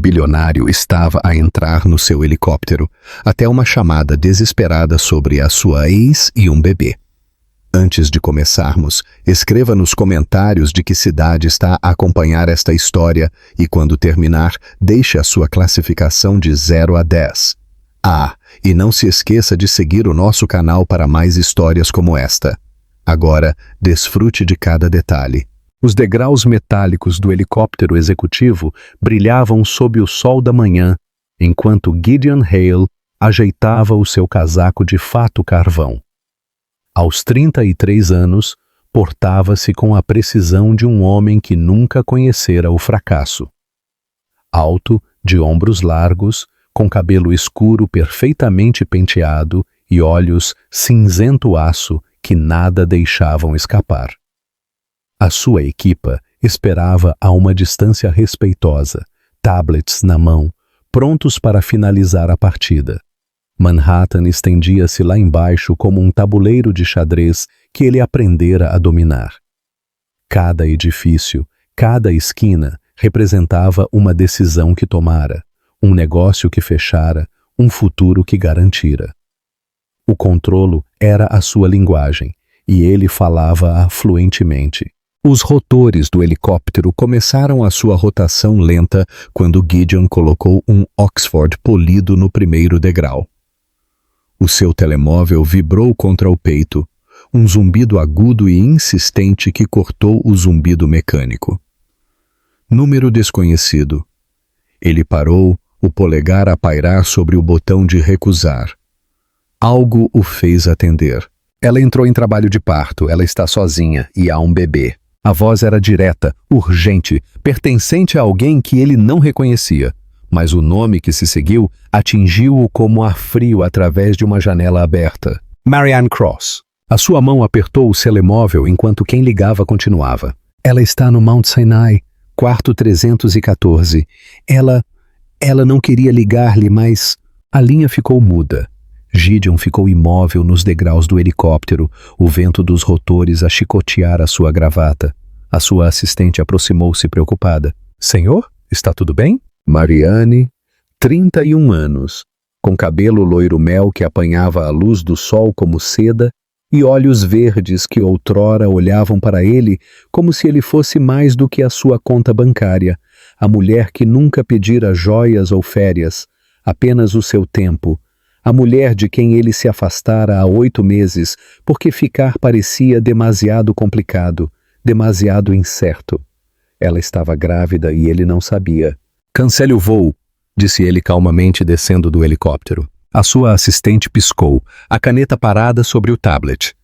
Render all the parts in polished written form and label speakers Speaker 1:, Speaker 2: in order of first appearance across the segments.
Speaker 1: multibilionário estava a entrar no seu helicóptero, até uma chamada desesperada sobre a sua ex e um bebê. Antes de começarmos, escreva nos comentários de que cidade está a acompanhar esta história e, quando terminar, deixe a sua classificação de 0 a 10. E não se esqueça de seguir o nosso canal para mais histórias como esta. Agora, desfrute de cada detalhe. Os degraus metálicos do helicóptero executivo brilhavam sob o sol da manhã, enquanto Gideon Hale ajeitava o seu casaco de fato carvão. Aos 33 anos, portava-se com a precisão de um homem que nunca conhecera o fracasso. Alto, de ombros largos, com cabelo escuro perfeitamente penteado e olhos cinzento aço que nada deixavam escapar. A sua equipa esperava a uma distância respeitosa, tablets na mão, prontos para finalizar a partida. Manhattan estendia-se lá embaixo como um tabuleiro de xadrez que ele aprendera a dominar. Cada edifício, cada esquina representava uma decisão que tomara, um negócio que fechara, um futuro que garantira. O controlo era a sua linguagem, e ele falava-a fluentemente. Os rotores do helicóptero começaram a sua rotação lenta quando Gideon colocou um Oxford polido no primeiro degrau. O seu telemóvel vibrou contra o peito, um zumbido agudo e insistente que cortou o zumbido mecânico. Número desconhecido. Ele parou, o polegar a pairar sobre o botão de recusar. Algo o fez atender. Ela entrou em trabalho de parto, ela está sozinha e há um bebê. A voz era direta, urgente, pertencente a alguém que ele não reconhecia. Mas o nome que se seguiu atingiu-o como ar frio através de uma janela aberta. Marianne Cross. A sua mão apertou o telemóvel enquanto quem ligava continuava. Ela está no Mount Sinai, quarto 314. Ela não queria ligar-lhe, mas a linha ficou muda. Gideon ficou imóvel nos degraus do helicóptero, o vento dos rotores a chicotear a sua gravata. A sua assistente aproximou-se preocupada. Senhor, está tudo bem? Marianne, 31 anos, com cabelo loiro-mel que apanhava a luz do sol como seda e olhos verdes que outrora olhavam para ele como se ele fosse mais do que a sua conta bancária, a mulher que nunca pedira joias ou férias, apenas o seu tempo, a mulher de quem ele se afastara há 8 meses porque ficar parecia demasiado complicado, demasiado incerto. Ela estava grávida e ele não sabia. Cancele o voo, disse ele calmamente descendo do helicóptero. A sua assistente piscou, a caneta parada sobre o tablet.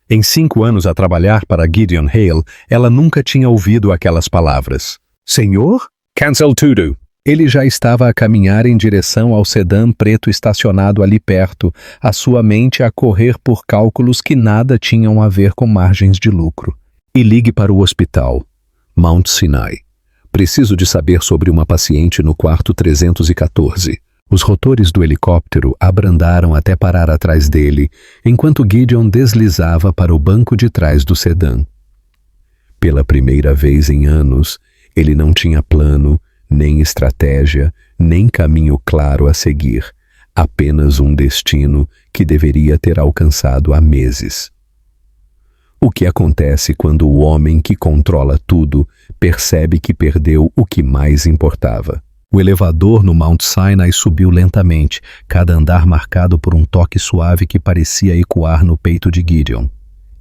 Speaker 1: Em 5 anos a trabalhar para Gideon Hale, ela nunca tinha ouvido aquelas palavras. Senhor? Cancel tudo. Ele já estava a caminhar em direção ao sedã preto estacionado ali perto, a sua mente a correr por cálculos que nada tinham a ver com margens de lucro. E ligue para o hospital. Mount Sinai. Preciso de saber sobre uma paciente no quarto 314. Os rotores do helicóptero abrandaram até parar atrás dele, enquanto Gideon deslizava para o banco de trás do sedã. Pela primeira vez em anos, ele não tinha plano, nem estratégia, nem caminho claro a seguir, apenas um destino que deveria ter alcançado há meses. O que acontece quando o homem que controla tudo percebe que perdeu o que mais importava? O elevador no Mount Sinai subiu lentamente, cada andar marcado por um toque suave que parecia ecoar no peito de Gideon.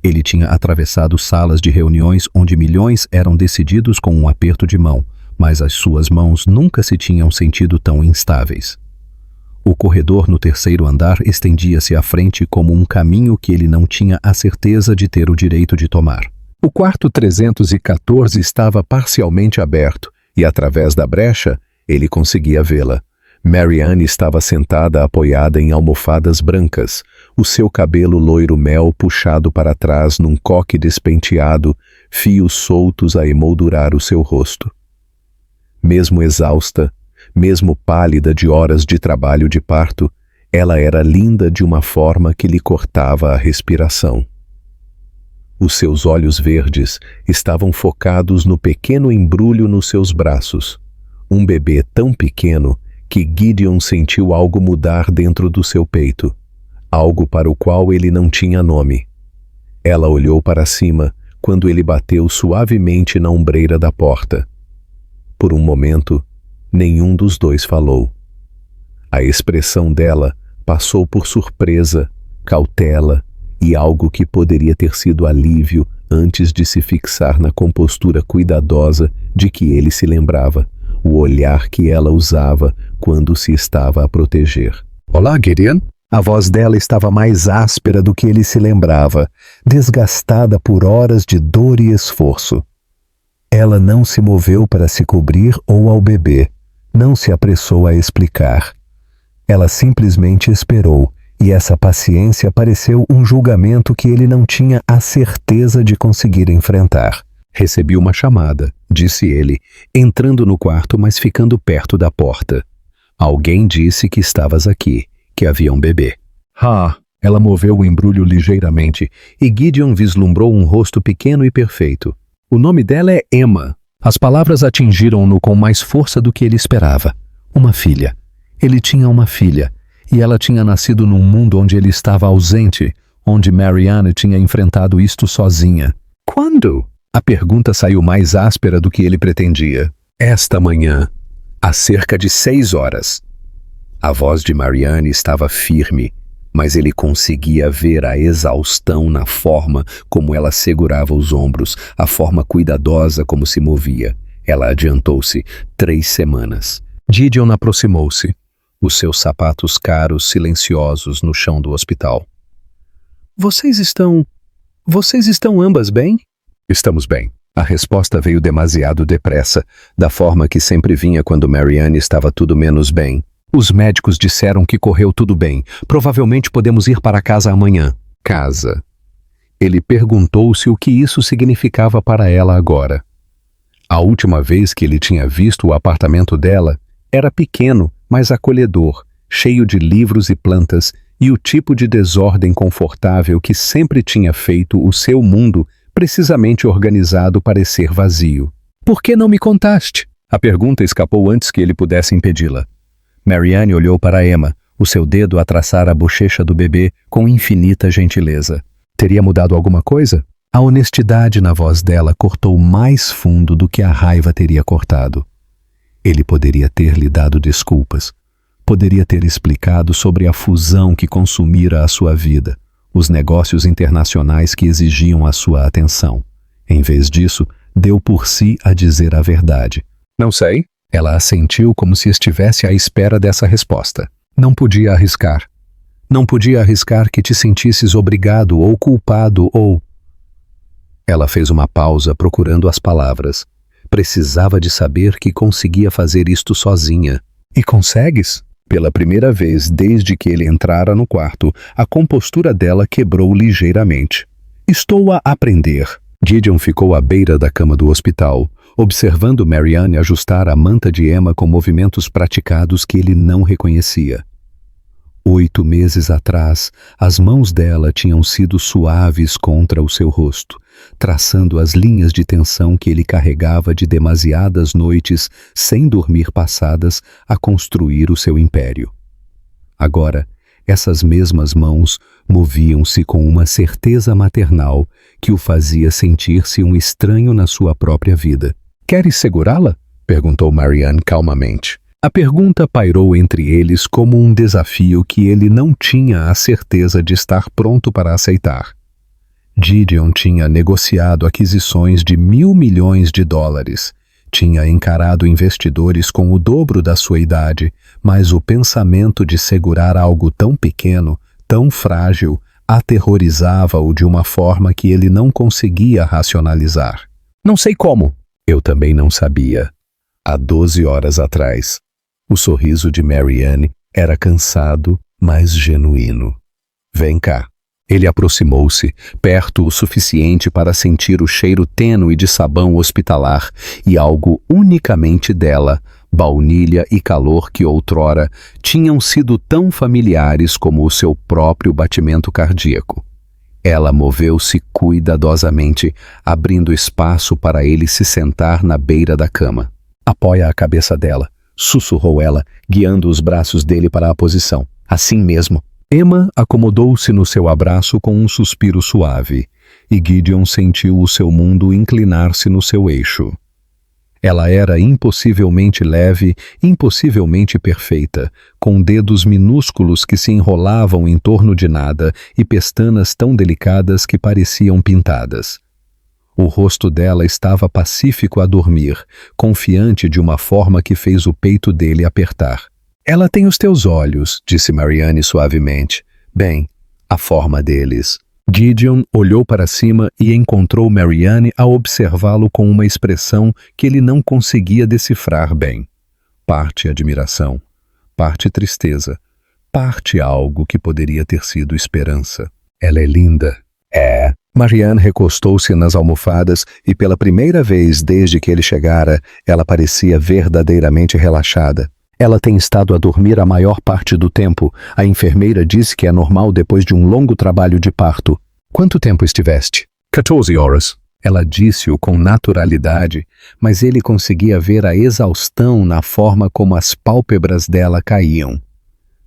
Speaker 1: Ele tinha atravessado salas de reuniões onde milhões eram decididos com um aperto de mão, mas as suas mãos nunca se tinham sentido tão instáveis. O corredor no 3º andar estendia-se à frente como um caminho que ele não tinha a certeza de ter o direito de tomar. O quarto 314 estava parcialmente aberto e, através da brecha, ele conseguia vê-la. Marianne estava sentada apoiada em almofadas brancas, o seu cabelo loiro-mel puxado para trás num coque despenteado, fios soltos a emoldurar o seu rosto. Mesmo exausta, mesmo pálida de horas de trabalho de parto, ela era linda de uma forma que lhe cortava a respiração. Os seus olhos verdes estavam focados no pequeno embrulho nos seus braços. Um bebê tão pequeno que Gideon sentiu algo mudar dentro do seu peito, algo para o qual ele não tinha nome. Ela olhou para cima quando ele bateu suavemente na ombreira da porta. Por um momento, nenhum dos dois falou. A expressão dela passou por surpresa, cautela e algo que poderia ter sido alívio antes de se fixar na compostura cuidadosa de que ele se lembrava, o olhar que ela usava quando se estava a proteger.
Speaker 2: Olá, Gideon.
Speaker 1: A voz dela estava mais áspera do que ele se lembrava, desgastada por horas de dor e esforço. Ela não se moveu para se cobrir ou ao bebê, não se apressou a explicar. Ela simplesmente esperou, e essa paciência pareceu um julgamento que ele não tinha a certeza de conseguir enfrentar.
Speaker 2: Recebi uma chamada, disse ele, entrando no quarto, mas ficando perto da porta. Alguém disse que estavas aqui, que havia um bebê.
Speaker 1: Ela moveu o embrulho ligeiramente, e Gideon vislumbrou um rosto pequeno e perfeito.
Speaker 2: O nome dela é Emma. As palavras atingiram-no com mais força do que ele esperava. Uma filha. Ele tinha uma filha, e ela tinha nascido num mundo onde ele estava ausente, onde Marianne tinha enfrentado isto sozinha.
Speaker 1: Quando?
Speaker 2: A pergunta saiu mais áspera do que ele pretendia.
Speaker 1: Esta manhã, há cerca de 6 horas. A voz de Marianne estava firme, mas ele conseguia ver a exaustão na forma como ela segurava os ombros, a forma cuidadosa como se movia. Ela adiantou-se 3 semanas.
Speaker 2: Gideon aproximou-se, os seus sapatos caros silenciosos no chão do hospital.
Speaker 1: Vocês estão ambas bem?
Speaker 2: Estamos bem. A resposta veio demasiado depressa, da forma que sempre vinha quando Marianne estava tudo menos bem. Os médicos disseram que correu tudo bem. Provavelmente podemos ir para casa amanhã.
Speaker 1: Casa.
Speaker 2: Ele perguntou-se o que isso significava para ela agora. A última vez que ele tinha visto o apartamento dela, era pequeno, mas acolhedor, cheio de livros e plantas, e o tipo de desordem confortável que sempre tinha feito o seu mundo precisamente organizado parecer vazio.
Speaker 1: Por que não me contaste?
Speaker 2: A pergunta escapou antes que ele pudesse impedi-la. Marianne olhou para Emma, o seu dedo a traçar a bochecha do bebê com infinita gentileza. Teria mudado alguma coisa? A honestidade na voz dela cortou mais fundo do que a raiva teria cortado. Ele poderia ter lhe dado desculpas. Poderia ter explicado sobre a fusão que consumira a sua vida, os negócios internacionais que exigiam a sua atenção. Em vez disso, deu por si a dizer a verdade.
Speaker 1: Não sei.
Speaker 2: Ela assentiu como se estivesse à espera dessa resposta. Não podia arriscar. Não podia arriscar que te sentisses obrigado ou culpado ou... Ela fez uma pausa procurando as palavras. Precisava de saber que conseguia fazer isto sozinha.
Speaker 1: E consegues?
Speaker 2: Pela primeira vez desde que ele entrara no quarto, a compostura dela quebrou ligeiramente. Estou a aprender. Gideon ficou à beira da cama do hospital, observando Marianne ajustar a manta de Emma com movimentos praticados que ele não reconhecia. 8 meses atrás, as mãos dela tinham sido suaves contra o seu rosto, traçando as linhas de tensão que ele carregava de demasiadas noites sem dormir passadas a construir o seu império. Agora, essas mesmas mãos moviam-se com uma certeza maternal que o fazia sentir-se um estranho na sua própria vida.
Speaker 1: Queres segurá-la?
Speaker 2: Perguntou Marianne calmamente. A pergunta pairou entre eles como um desafio que ele não tinha a certeza de estar pronto para aceitar. Gideon tinha negociado aquisições de $1.000 milhões, tinha encarado investidores com o dobro da sua idade, mas o pensamento de segurar algo tão pequeno, tão frágil, aterrorizava-o de uma forma que ele não conseguia racionalizar.
Speaker 1: Não sei como.
Speaker 2: Eu também não sabia. Há 12 horas atrás. O sorriso de Marianne era cansado, mas genuíno. Vem cá. Ele aproximou-se, perto o suficiente para sentir o cheiro tênue de sabão hospitalar e algo unicamente dela, baunilha e calor que outrora tinham sido tão familiares como o seu próprio batimento cardíaco. Ela moveu-se cuidadosamente, abrindo espaço para ele se sentar na beira da cama. Apoia a cabeça dela, sussurrou ela, guiando os braços dele para a posição. Assim mesmo. Emma acomodou-se no seu abraço com um suspiro suave, e Gideon sentiu o seu mundo inclinar-se no seu eixo. Ela era impossivelmente leve, impossivelmente perfeita, com dedos minúsculos que se enrolavam em torno de nada e pestanas tão delicadas que pareciam pintadas. O rosto dela estava pacífico a dormir, confiante de uma forma que fez o peito dele apertar. Ela tem os teus olhos, disse Marianne suavemente. Bem, a forma deles. Gideon olhou para cima e encontrou Marianne a observá-lo com uma expressão que ele não conseguia decifrar bem. Parte admiração, parte tristeza, parte algo que poderia ter sido esperança. Ela é linda. É. Marianne recostou-se nas almofadas e pela primeira vez desde que ele chegara, ela parecia verdadeiramente relaxada. Ela tem estado a dormir a maior parte do tempo. A enfermeira disse que é normal depois de um longo trabalho de parto. Quanto tempo estiveste? 14 horas. Ela disse-o com naturalidade, mas ele conseguia ver a exaustão na forma como as pálpebras dela caíam.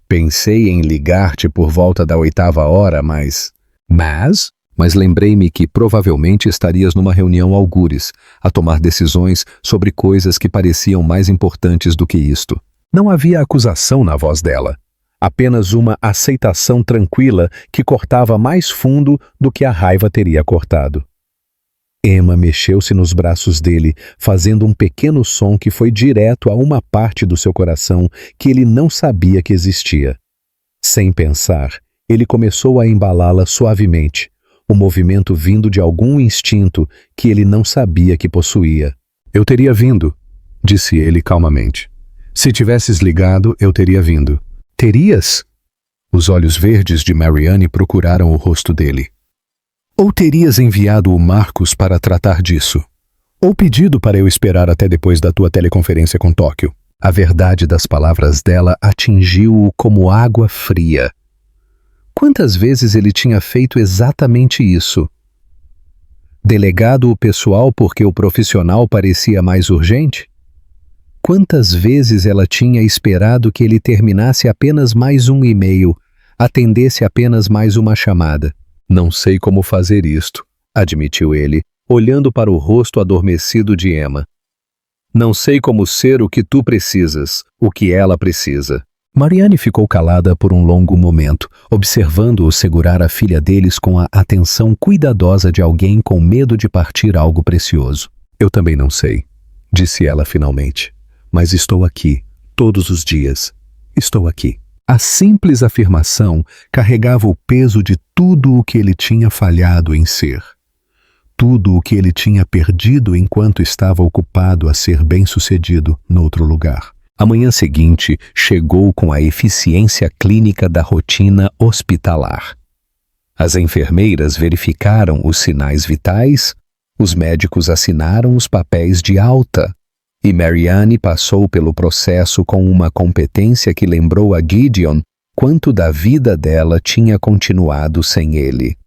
Speaker 2: Pensei em ligar-te por volta da 8ª hora, mas lembrei-me que provavelmente estarias numa reunião algures, a tomar decisões sobre coisas que pareciam mais importantes do que isto. Não havia acusação na voz dela, apenas uma aceitação tranquila que cortava mais fundo do que a raiva teria cortado. Emma mexeu-se nos braços dele, fazendo um pequeno som que foi direto a uma parte do seu coração que ele não sabia que existia. Sem pensar, ele começou a embalá-la suavemente, o movimento vindo de algum instinto que ele não sabia que possuía. Eu teria vindo, disse ele calmamente. Se tivesses ligado, eu teria vindo. Terias? Os olhos verdes de Marianne procuraram o rosto dele. Ou terias enviado o Marcos para tratar disso? Ou pedido para eu esperar até depois da tua teleconferência com Tóquio? A verdade das palavras dela atingiu-o como água fria. Quantas vezes ele tinha feito exatamente isso? Delegado o pessoal porque o profissional parecia mais urgente? Quantas vezes ela tinha esperado que ele terminasse apenas mais um e-mail, atendesse apenas mais uma chamada? Não sei como fazer isto, admitiu ele, olhando para o rosto adormecido de Emma. Não sei como ser o que tu precisas, o que ela precisa. Marianne ficou calada por um longo momento, observando-o segurar a filha deles com a atenção cuidadosa de alguém com medo de partir algo precioso. Eu também não sei, disse ela finalmente. Mas estou aqui, todos os dias. Estou aqui. A simples afirmação carregava o peso de tudo o que ele tinha falhado em ser. Tudo o que ele tinha perdido enquanto estava ocupado a ser bem-sucedido noutro lugar. A manhã seguinte chegou com a eficiência clínica da rotina hospitalar. As enfermeiras verificaram os sinais vitais, os médicos assinaram os papéis de alta, e Marianne passou pelo processo com uma competência que lembrou a Gideon quanto da vida dela tinha continuado sem ele.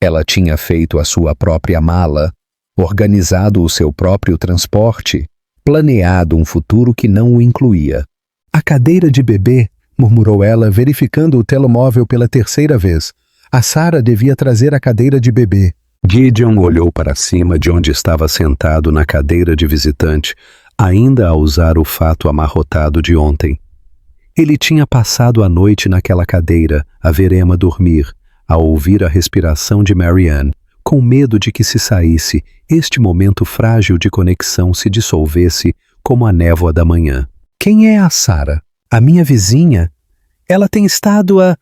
Speaker 2: Ela tinha feito a sua própria mala, organizado o seu próprio transporte, planeado um futuro que não o incluía. A cadeira de bebê, murmurou ela, verificando o telemóvel pela 3ª vez. A Sarah devia trazer a cadeira de bebê. Gideon olhou para cima de onde estava sentado na cadeira de visitante, ainda a usar o fato amarrotado de ontem. Ele tinha passado a noite naquela cadeira, a ver Emma dormir, a ouvir a respiração de Marianne, com medo de que se saísse, este momento frágil de conexão se dissolvesse como a névoa da manhã. Quem é a Sarah? A minha vizinha? Ela tem estado a...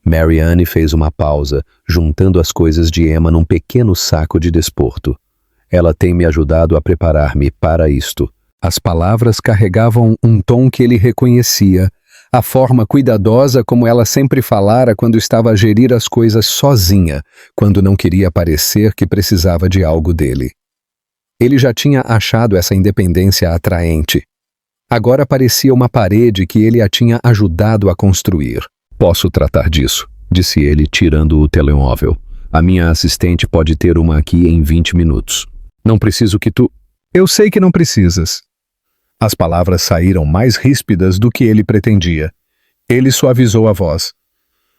Speaker 2: Marianne fez uma pausa, juntando as coisas de Emma num pequeno saco de desporto. Ela tem me ajudado a preparar-me para isto. As palavras carregavam um tom que ele reconhecia, a forma cuidadosa como ela sempre falara quando estava a gerir as coisas sozinha, quando não queria parecer que precisava de algo dele. Ele já tinha achado essa independência atraente. Agora parecia uma parede que ele a tinha ajudado a construir. Posso tratar disso, disse ele, tirando o telemóvel. A minha assistente pode ter uma aqui em 20 minutos. Não preciso que tu... Eu sei que não precisas. As palavras saíram mais ríspidas do que ele pretendia. Ele suavizou a voz.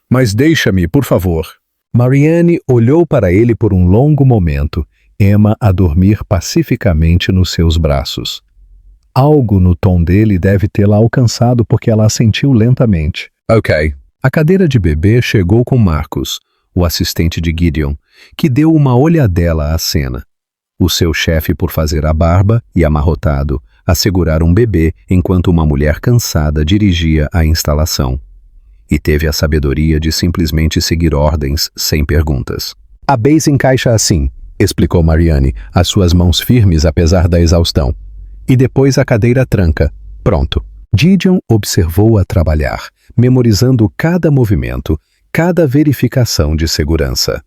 Speaker 2: Mas deixa-me, por favor. Marianne olhou para ele por um longo momento, Emma a dormir pacificamente nos seus braços. Algo no tom dele deve tê-la alcançado porque ela assentiu lentamente. Ok. A cadeira de bebê chegou com Marcus, o assistente de Gideon, que deu uma olhadela à cena. O seu chefe por fazer a barba e amarrotado, a segurar um bebê enquanto uma mulher cansada dirigia a instalação. E teve a sabedoria de simplesmente seguir ordens sem perguntas. A base encaixa assim, explicou Marianne, as suas mãos firmes apesar da exaustão. E depois a cadeira tranca. Pronto. Gideon observou-a trabalhar, memorizando cada movimento, cada verificação de segurança.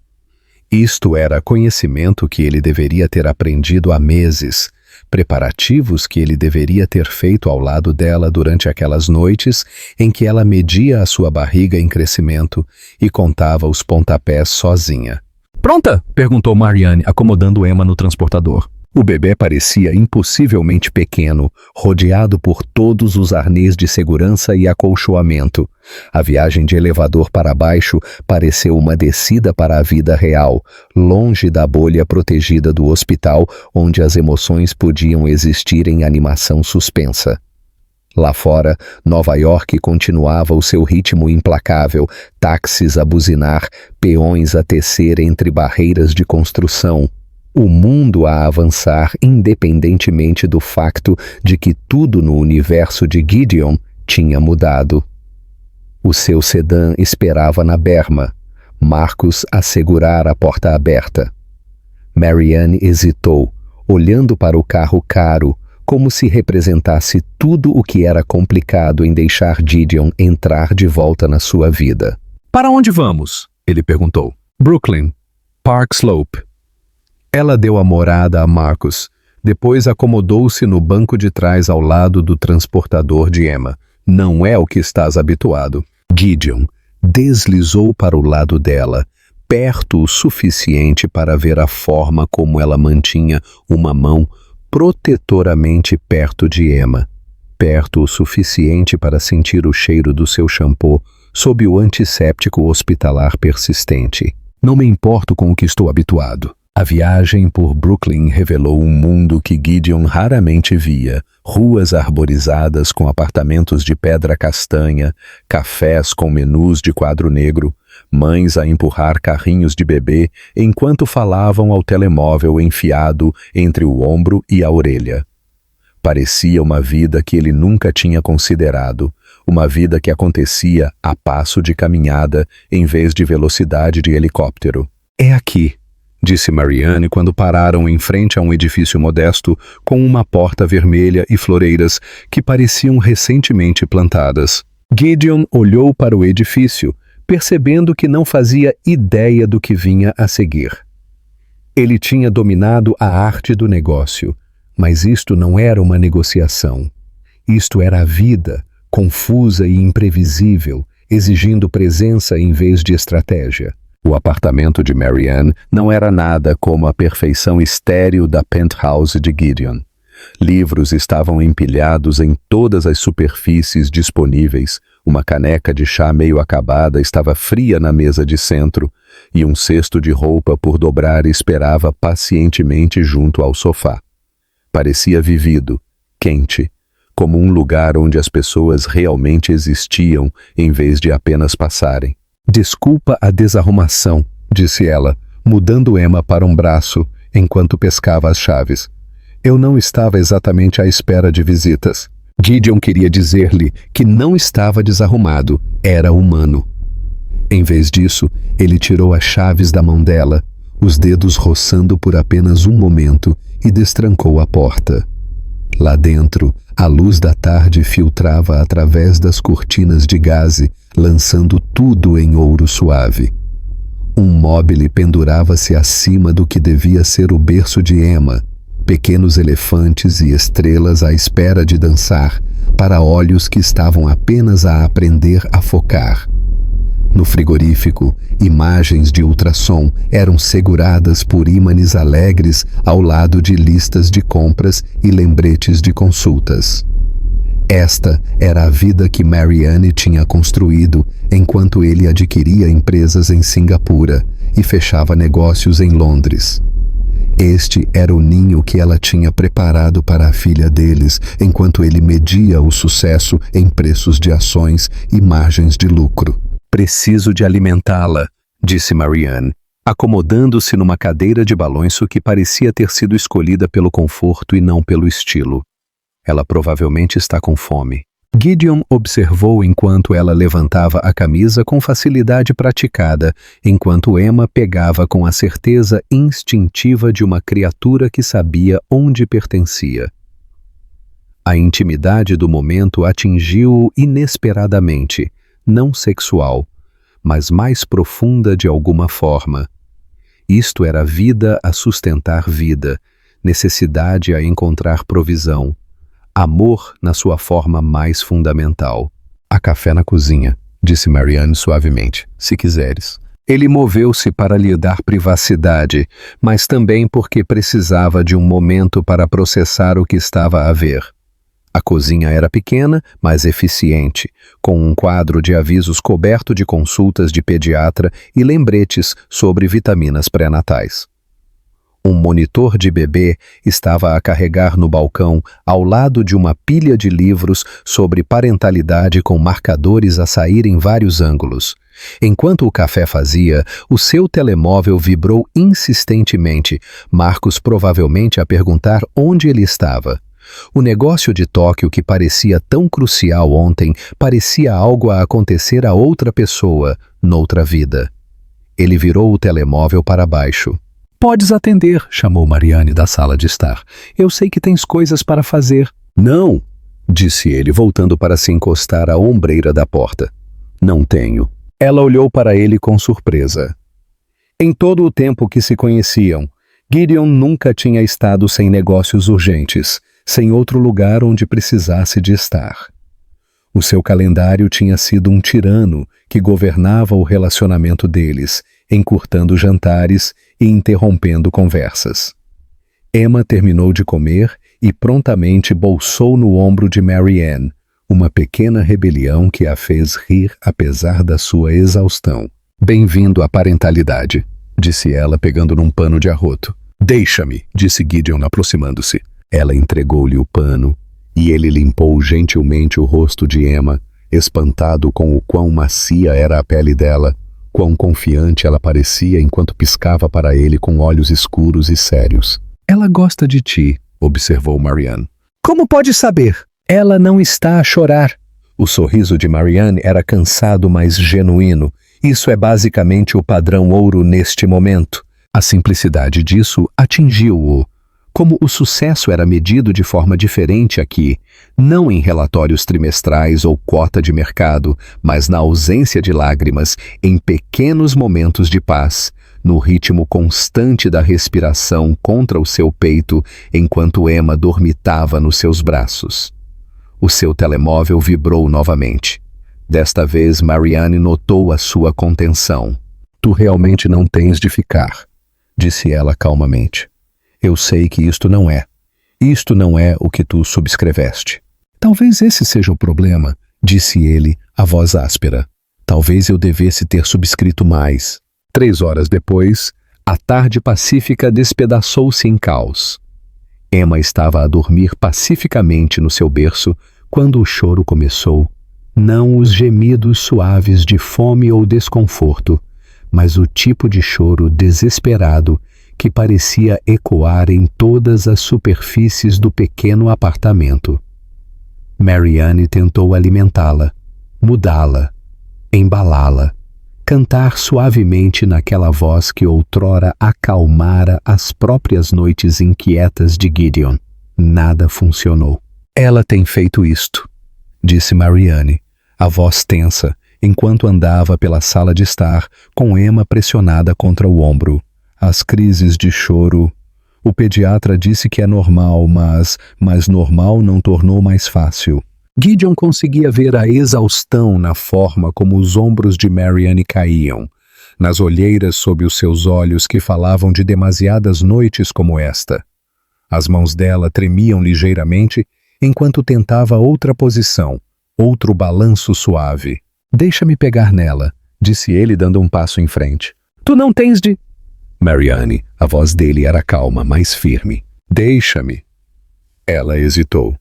Speaker 2: Isto era conhecimento que ele deveria ter aprendido há meses, preparativos que ele deveria ter feito ao lado dela durante aquelas noites em que ela media a sua barriga em crescimento e contava os pontapés sozinha. Pronta? Perguntou Marianne, acomodando Emma no transportador. O bebê parecia impossivelmente pequeno, rodeado por todos os arnês de segurança e acolchoamento. A viagem de elevador para baixo pareceu uma descida para a vida real, longe da bolha protegida do hospital, onde as emoções podiam existir em animação suspensa. Lá fora, Nova York continuava o seu ritmo implacável, táxis a buzinar, peões a tecer entre barreiras de construção. O mundo a avançar independentemente do facto de que tudo no universo de Gideon tinha mudado. O seu sedã esperava na berma, Marcus a segurar a porta aberta. Marianne hesitou, olhando para o carro caro, como se representasse tudo o que era complicado em deixar Gideon entrar de volta na sua vida. Para onde vamos? Ele perguntou. Brooklyn, Park Slope. Ela deu a morada a Marcus, depois acomodou-se no banco de trás ao lado do transportador de Emma. Não é o que estás habituado. Gideon deslizou para o lado dela, perto o suficiente para ver a forma como ela mantinha uma mão protetoramente perto de Emma, perto o suficiente para sentir o cheiro do seu shampoo sob o antisséptico hospitalar persistente. Não me importo com o que estou habituado. A viagem por Brooklyn revelou um mundo que Gideon raramente via, ruas arborizadas com apartamentos de pedra castanha, cafés com menus de quadro negro, mães a empurrar carrinhos de bebê enquanto falavam ao telemóvel enfiado entre o ombro e a orelha. Parecia uma vida que ele nunca tinha considerado, uma vida que acontecia a passo de caminhada em vez de velocidade de helicóptero. É aqui, disse Marianne quando pararam em frente a um edifício modesto com uma porta vermelha e floreiras que pareciam recentemente plantadas. Gideon olhou para o edifício, percebendo que não fazia ideia do que vinha a seguir. Ele tinha dominado a arte do negócio, mas isto não era uma negociação. Isto era a vida, confusa e imprevisível, exigindo presença em vez de estratégia. O apartamento de Marianne não era nada como a perfeição estéril da penthouse de Gideon. Livros estavam empilhados em todas as superfícies disponíveis, uma caneca de chá meio acabada estava fria na mesa de centro, e um cesto de roupa por dobrar esperava pacientemente junto ao sofá. Parecia vivido, quente, como um lugar onde as pessoas realmente existiam em vez de apenas passarem. Desculpa a desarrumação, disse ela, mudando Emma para um braço enquanto pescava as chaves. Eu não estava exatamente à espera de visitas. Gideon queria dizer-lhe que não estava desarrumado, era humano. Em vez disso, ele tirou as chaves da mão dela, os dedos roçando por apenas um momento, e destrancou a porta. Lá dentro, a luz da tarde filtrava através das cortinas de gaze, lançando tudo em ouro suave. Um móbile pendurava-se acima do que devia ser o berço de Emma, pequenos elefantes e estrelas à espera de dançar, para olhos que estavam apenas a aprender a focar. No frigorífico, imagens de ultrassom eram seguradas por ímãs alegres ao lado de listas de compras e lembretes de consultas. Esta era a vida que Marianne tinha construído enquanto ele adquiria empresas em Singapura e fechava negócios em Londres. Este era o ninho que ela tinha preparado para a filha deles enquanto ele media o sucesso em preços de ações e margens de lucro.
Speaker 1: Preciso de alimentá-la, disse Marianne, acomodando-se numa cadeira de balanço que parecia ter sido escolhida pelo conforto e não pelo estilo. Ela provavelmente está com fome. Gideon observou enquanto ela levantava a camisa com facilidade praticada, enquanto Emma pegava com a certeza instintiva de uma criatura que sabia onde pertencia. A intimidade do momento atingiu-o inesperadamente, não sexual, mas mais profunda de alguma forma. Isto era vida a sustentar vida, necessidade a encontrar provisão. Amor na sua forma mais fundamental.
Speaker 2: Há café na cozinha, disse Marianne suavemente, se quiseres.
Speaker 1: Ele moveu-se para lhe dar privacidade, mas também porque precisava de um momento para processar o que estava a ver. A cozinha era pequena, mas eficiente, com um quadro de avisos coberto de consultas de pediatra e lembretes sobre vitaminas pré-natais. Um monitor de bebê estava a carregar no balcão ao lado de uma pilha de livros sobre parentalidade com marcadores a sair em vários ângulos. Enquanto o café fazia, o seu telemóvel vibrou insistentemente, Marcos provavelmente a perguntar onde ele estava. O negócio de Tóquio que parecia tão crucial ontem parecia algo a acontecer a outra pessoa, noutra vida. Ele virou o telemóvel para baixo.
Speaker 2: Podes atender, chamou Marianne da sala de estar. Eu sei que tens coisas para fazer.
Speaker 1: Não, disse ele, voltando para se encostar à ombreira da porta. Não tenho. Ela olhou para ele com surpresa. Em todo o tempo que se conheciam, Gideon nunca tinha estado sem negócios urgentes, sem outro lugar onde precisasse de estar. O seu calendário tinha sido um tirano que governava o relacionamento deles, encurtando jantares e interrompendo conversas. Emma terminou de comer e prontamente bolsou no ombro de Marianne, uma pequena rebelião que a fez rir apesar da sua exaustão. Bem-vindo à parentalidade, disse ela pegando num pano de arroto. Deixa-me, disse Gideon aproximando-se. Ela entregou-lhe o pano e ele limpou gentilmente o rosto de Emma, espantado com o quão macia era a pele dela, quão confiante ela parecia enquanto piscava para ele com olhos escuros e sérios.
Speaker 2: Ela gosta de ti, observou Marianne.
Speaker 1: Como pode saber? Ela não está a chorar. O sorriso de Marianne era cansado, mas genuíno. Isso é basicamente o padrão ouro neste momento. A simplicidade disso atingiu-o. Como o sucesso era medido de forma diferente aqui, não em relatórios trimestrais ou quota de mercado, mas na ausência de lágrimas, em pequenos momentos de paz, no ritmo constante da respiração contra o seu peito, enquanto Emma dormitava nos seus braços. O seu telemóvel vibrou novamente. Desta vez, Marianne notou a sua contenção.
Speaker 2: Tu realmente não tens de ficar, disse ela calmamente. Eu sei que isto não é o que tu subscreveste. Talvez esse seja o problema, disse ele, a voz áspera. Talvez eu devesse ter subscrito mais. 3 horas depois, a tarde pacífica despedaçou-se em caos. Emma estava a dormir pacificamente no seu berço quando o choro começou. Não os gemidos suaves de fome ou desconforto, mas o tipo de choro desesperado que parecia ecoar em todas as superfícies do pequeno apartamento. Marianne tentou alimentá-la, mudá-la, embalá-la, cantar suavemente naquela voz que outrora acalmara as próprias noites inquietas de Gideon. Nada funcionou. Ela tem feito isto, disse Marianne, a voz tensa, enquanto andava pela sala de estar, com Emma pressionada contra o ombro. As crises de choro. O pediatra disse que é normal, mas normal não tornou mais fácil. Gideon conseguia ver a exaustão na forma como os ombros de Marianne caíam, nas olheiras sob os seus olhos que falavam de demasiadas noites como esta. As mãos dela tremiam ligeiramente enquanto tentava outra posição, outro balanço suave. "Deixa-me pegar nela", disse ele dando um passo em frente. "Tu não tens de..." Marianne, a voz dele era calma, mas firme. "Deixa-me." Ela hesitou.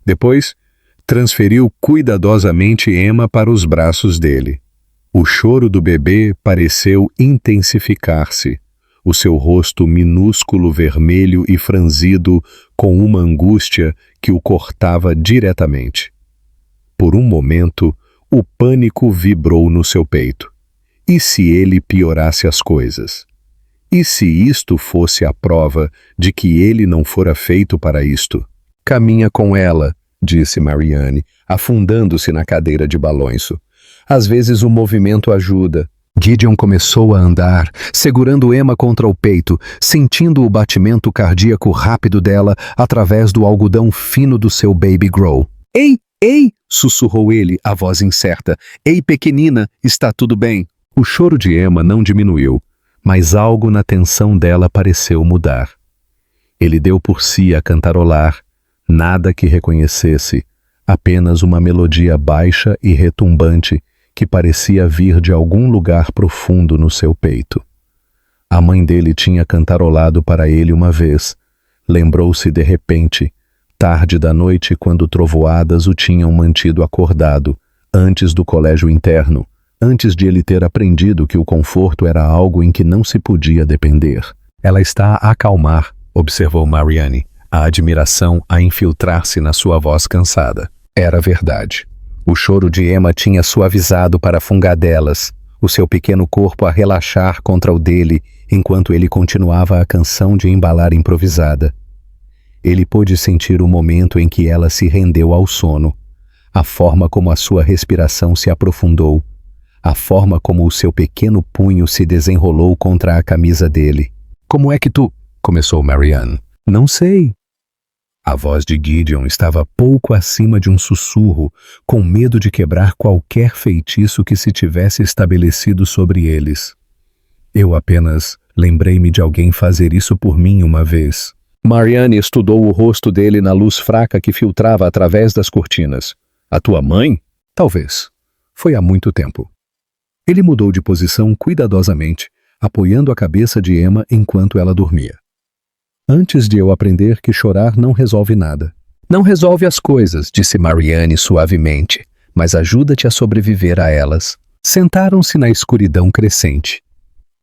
Speaker 2: Depois, transferiu cuidadosamente Emma para os braços dele. O choro do bebê pareceu intensificar-se, o seu rosto minúsculo, vermelho e franzido com uma angústia que o cortava diretamente. Por um momento, o pânico vibrou no seu peito. E se ele piorasse as coisas? E se isto fosse a prova de que ele não fora feito para isto? "Caminha com ela", disse Marianne, afundando-se na cadeira de balanço. "Às vezes o movimento ajuda." Gideon começou a andar, segurando Emma contra o peito, sentindo o batimento cardíaco rápido dela através do algodão fino do seu baby grow. "Ei, ei!" sussurrou ele, a voz incerta. "Ei, pequenina, está tudo bem?" O choro de Emma não diminuiu, mas algo na tensão dela pareceu mudar. Ele deu por si a cantarolar, nada que reconhecesse, apenas uma melodia baixa e retumbante que parecia vir de algum lugar profundo no seu peito. A mãe dele tinha cantarolado para ele uma vez. Lembrou-se de repente, tarde da noite, quando trovoadas o tinham mantido acordado, antes do colégio interno, antes de ele ter aprendido que o conforto era algo em que não se podia depender. "Ela está a acalmar", observou Marianne, a admiração a infiltrar-se na sua voz cansada. Era verdade. O choro de Emma tinha suavizado para fungadelas, o seu pequeno corpo a relaxar contra o dele, enquanto ele continuava a canção de embalar improvisada. Ele pôde sentir o momento em que ela se rendeu ao sono, a forma como a sua respiração se aprofundou, a forma como o seu pequeno punho se desenrolou contra a camisa dele. "Como é que tu..." começou Marianne. "Não sei." A voz de Gideon estava pouco acima de um sussurro, com medo de quebrar qualquer feitiço que se tivesse estabelecido sobre eles. "Eu apenas lembrei-me de alguém fazer isso por mim uma vez." Marianne estudou o rosto dele na luz fraca que filtrava através das cortinas. "A tua mãe?" "Talvez. Foi há muito tempo." Ele mudou de posição cuidadosamente, apoiando a cabeça de Emma enquanto ela dormia. "Antes de eu aprender que chorar não resolve nada." "Não resolve as coisas", disse Marianne suavemente, "mas ajuda-te a sobreviver a elas." Sentaram-se na escuridão crescente.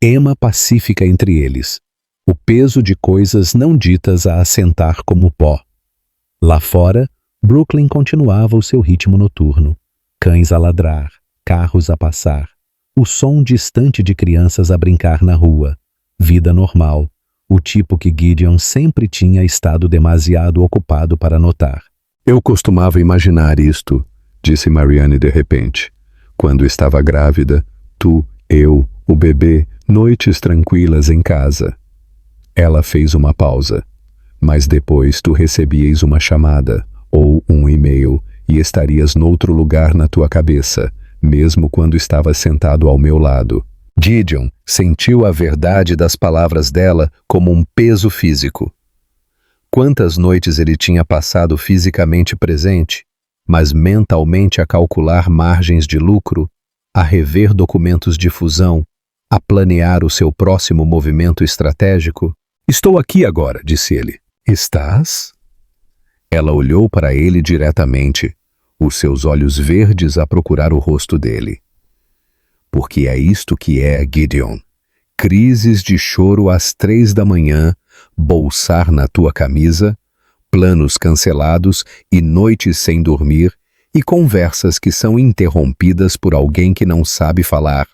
Speaker 2: Emma pacífica entre eles, o peso de coisas não ditas a assentar como pó. Lá fora, Brooklyn continuava o seu ritmo noturno. Cães a ladrar, carros a passar, o som distante de crianças a brincar na rua. Vida normal. O tipo que Gideon sempre tinha estado demasiado ocupado para notar. "Eu costumava imaginar isto", disse Marianne de repente. "Quando estava grávida, tu, eu, o bebê, noites tranquilas em casa." Ela fez uma pausa. "Mas depois tu recebias uma chamada, ou um e-mail, e estarias noutro lugar na tua cabeça, mesmo quando estavas sentado ao meu lado." Gideon sentiu a verdade das palavras dela como um peso físico. Quantas noites ele tinha passado fisicamente presente, mas mentalmente a calcular margens de lucro, a rever documentos de fusão, a planear o seu próximo movimento estratégico? "Estou aqui agora", disse ele. "Estás?" Ela olhou para ele diretamente, os seus olhos verdes a procurar o rosto dele. "Porque é isto que é, Gideon. Crises de choro às 3 da manhã, bolsar na tua camisa, planos cancelados e noites sem dormir, e conversas que são interrompidas por alguém que não sabe falar,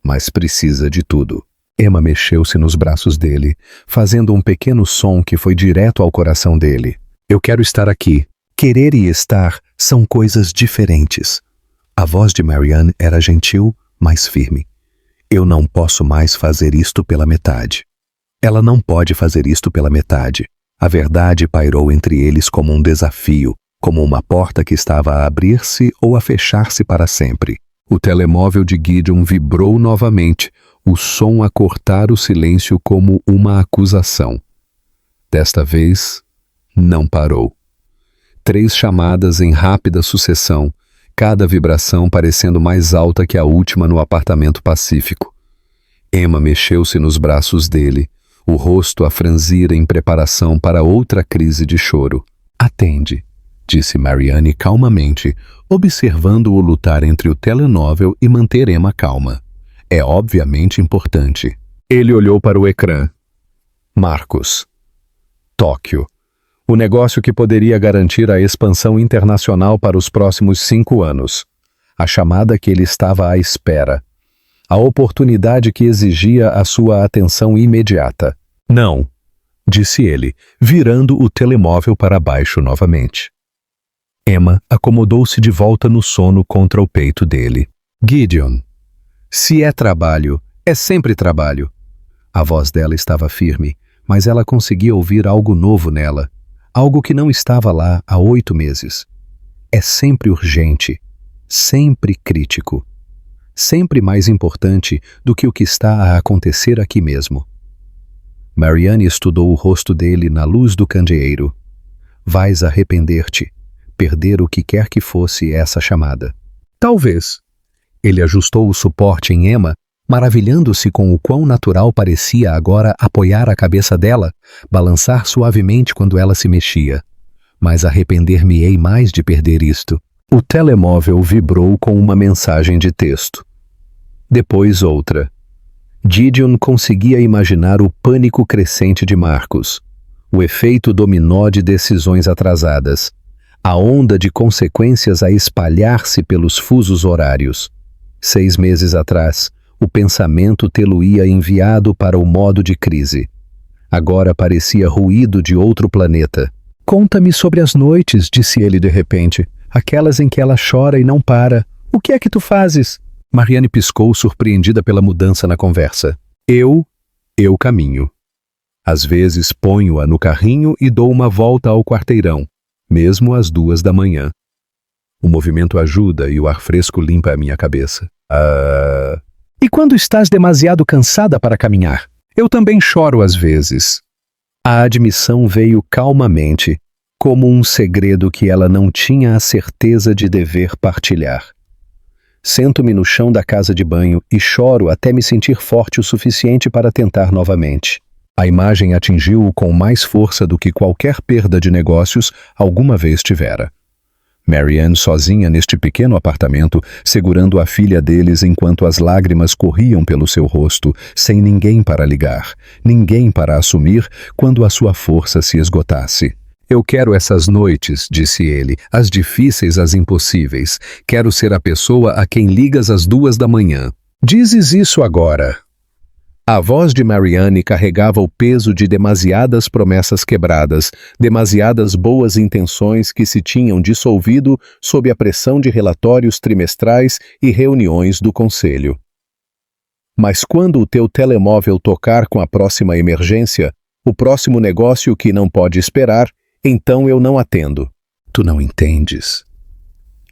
Speaker 2: mas precisa de tudo." Emma mexeu-se nos braços dele, fazendo um pequeno som que foi direto ao coração dele. "Eu quero estar aqui." Querer e estar são coisas diferentes. A voz de Marianne era gentil, mais firme. "Eu não posso mais fazer isto pela metade." Ela não pode fazer isto pela metade. A verdade pairou entre eles como um desafio, como uma porta que estava a abrir-se ou a fechar-se para sempre. O telemóvel de Gideon vibrou novamente, o som a cortar o silêncio como uma acusação. Desta vez, não parou. 3 chamadas em rápida sucessão, cada vibração parecendo mais alta que a última no apartamento pacífico. Emma mexeu-se nos braços dele, o rosto a franzir em preparação para outra crise de choro. "Atende", disse Marianne calmamente, observando-o lutar entre o telemóvel e manter Emma calma. "É obviamente importante." Ele olhou para o ecrã. Marcos. Tóquio. O negócio que poderia garantir a expansão internacional para os próximos 5 anos. A chamada que ele estava à espera. A oportunidade que exigia a sua atenção imediata. "Não", disse ele, virando o telemóvel para baixo novamente. Emma acomodou-se de volta no sono contra o peito dele. "Gideon, se é trabalho, é sempre trabalho." A voz dela estava firme, mas ela conseguia ouvir algo novo nela, algo que não estava lá há 8 meses. "É sempre urgente, sempre crítico, sempre mais importante do que o que está a acontecer aqui mesmo." Marianne estudou o rosto dele na luz do candeeiro. "Vais arrepender-te, perder o que quer que fosse essa chamada." "Talvez." Ele ajustou o suporte em Emma, maravilhando-se com o quão natural parecia agora apoiar a cabeça dela, balançar suavemente quando ela se mexia. "Mas arrepender-me-ei mais de perder isto." O telemóvel vibrou com uma mensagem de texto. Depois outra. Gideon conseguia imaginar o pânico crescente de Marcos, o efeito dominó de decisões atrasadas, a onda de consequências a espalhar-se pelos fusos horários. 6 meses atrás, o pensamento tê-lo-ia enviado para o modo de crise. Agora parecia ruído de outro planeta. "Conta-me sobre as noites", disse ele de repente, "aquelas em que ela chora e não para. O que é que tu fazes?" Marianne piscou, surpreendida pela mudança na conversa. Eu caminho. Às vezes ponho-a no carrinho e dou uma volta ao quarteirão, mesmo às 2 da manhã. O movimento ajuda e o ar fresco limpa a minha cabeça. E quando estás demasiado cansada para caminhar? Eu também choro às vezes." A admissão veio calmamente, como um segredo que ela não tinha a certeza de dever partilhar. Sento-me no chão da casa de banho e choro até me sentir forte o suficiente para tentar novamente. A imagem atingiu-o com mais força do que qualquer perda de negócios alguma vez tivera. Marianne sozinha neste pequeno apartamento, segurando a filha deles enquanto as lágrimas corriam pelo seu rosto, sem ninguém para ligar, ninguém para assumir quando a sua força se esgotasse. "Eu quero essas noites", disse ele, "as difíceis, as impossíveis. Quero ser a pessoa a quem ligas às 2 da manhã. Dizes isso agora." A voz de Marianne carregava o peso de demasiadas promessas quebradas, demasiadas boas intenções que se tinham dissolvido sob a pressão de relatórios trimestrais e reuniões do conselho. "Mas quando o teu telemóvel tocar com a próxima emergência, o próximo negócio que não pode esperar, então eu não atendo." "Tu não entendes."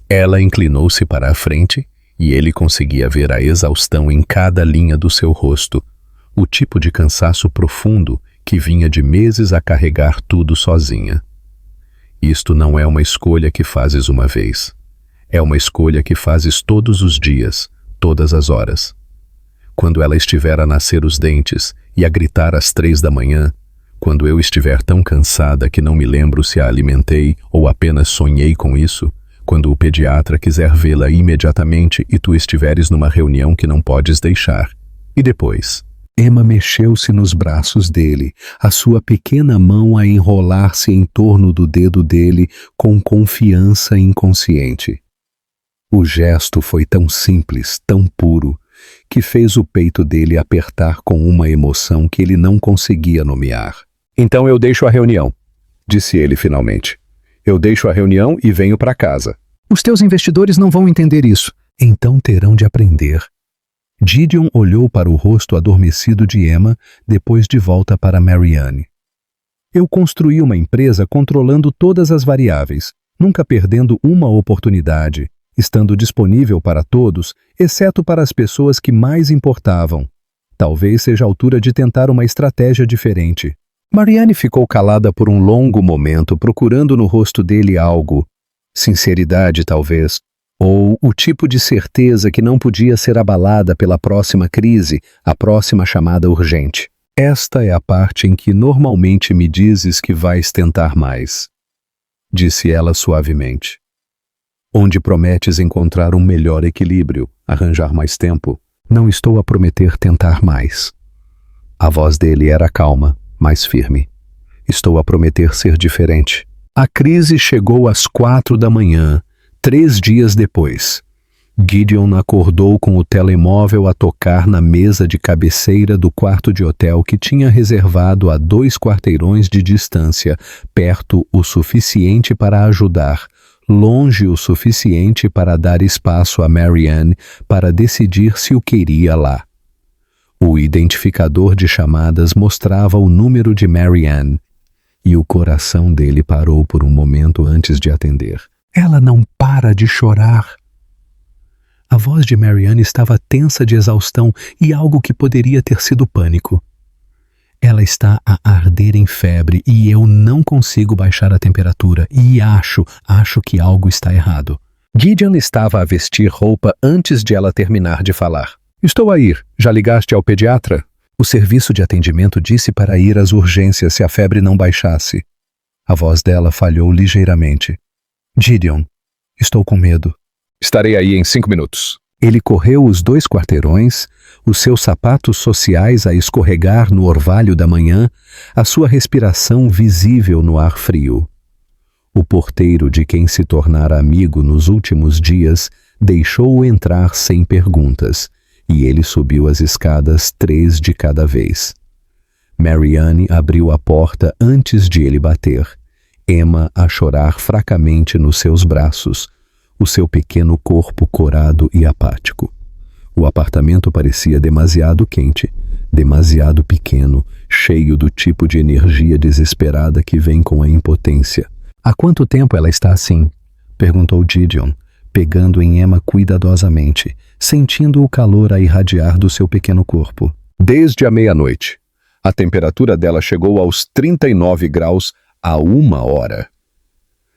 Speaker 2: Ela inclinou-se para a frente e ele conseguia ver a exaustão em cada linha do seu rosto, o tipo de cansaço profundo que vinha de meses a carregar tudo sozinha. "Isto não é uma escolha que fazes uma vez. É uma escolha que fazes todos os dias, todas as horas. Quando ela estiver a nascer os dentes e a gritar às 3 da manhã, quando eu estiver tão cansada que não me lembro se a alimentei ou apenas sonhei com isso, quando o pediatra quiser vê-la imediatamente e tu estiveres numa reunião que não podes deixar. E depois?" Emma mexeu-se nos braços dele, a sua pequena mão a enrolar-se em torno do dedo dele com confiança inconsciente. O gesto foi tão simples, tão puro, que fez o peito dele apertar com uma emoção que ele não conseguia nomear. "Então eu deixo a reunião", disse ele finalmente. "Eu deixo a reunião e venho para casa." "Os teus investidores não vão entender isso." "Então terão de aprender." Gideon olhou para o rosto adormecido de Emma, depois de volta para Marianne. "Eu construí uma empresa controlando todas as variáveis. nunca perdendo uma oportunidade, estando disponível para todos, exceto para as pessoas que mais importavam. Talvez seja a altura de tentar uma estratégia diferente. Marianne ficou calada por um longo momento, procurando no rosto dele algo. Sinceridade, talvez. Ou o tipo de certeza que não podia ser abalada pela próxima crise, a próxima chamada urgente. Esta é a parte em que normalmente me dizes que vais tentar mais, disse ela suavemente. Onde prometes encontrar um melhor equilíbrio, arranjar mais tempo. Não estou a prometer tentar mais. A voz dele era calma, mais firme. Estou a prometer ser diferente. A crise chegou às 4 da manhã, 3 dias depois. Gideon acordou com o telemóvel a tocar na mesa de cabeceira do quarto de hotel que tinha reservado a 2 quarteirões de distância, perto o suficiente para ajudar, longe o suficiente para dar espaço a Marianne para decidir se o queria lá. O identificador de chamadas mostrava o número de Marianne, e o coração dele parou por um momento antes de atender. Ela não para de chorar. A voz de Marianne estava tensa de exaustão e algo que poderia ter sido pânico. Ela está a arder em febre e eu não consigo baixar a temperatura e acho que algo está errado. Gideon estava a vestir roupa antes de ela terminar de falar. Estou a ir. Já ligaste ao pediatra? O serviço de atendimento disse para ir às urgências se a febre não baixasse. A voz dela falhou ligeiramente. Gideon, estou com medo. Estarei aí em 5 minutos. Ele correu os 2 quarteirões, os seus sapatos sociais a escorregar no orvalho da manhã, a sua respiração visível no ar frio. O porteiro de quem se tornara amigo nos últimos dias deixou-o entrar sem perguntas, e ele subiu as escadas 3 de cada vez. Marianne abriu a porta antes de ele bater, Emma a chorar fracamente nos seus braços, o seu pequeno corpo corado e apático. O apartamento parecia demasiado quente, demasiado pequeno, cheio do tipo de energia desesperada que vem com a impotência. Há quanto tempo ela está assim? Perguntou Gideon, pegando em Emma cuidadosamente, sentindo o calor a irradiar do seu pequeno corpo. Desde a meia-noite. A temperatura dela chegou aos 39 graus a 1 hora.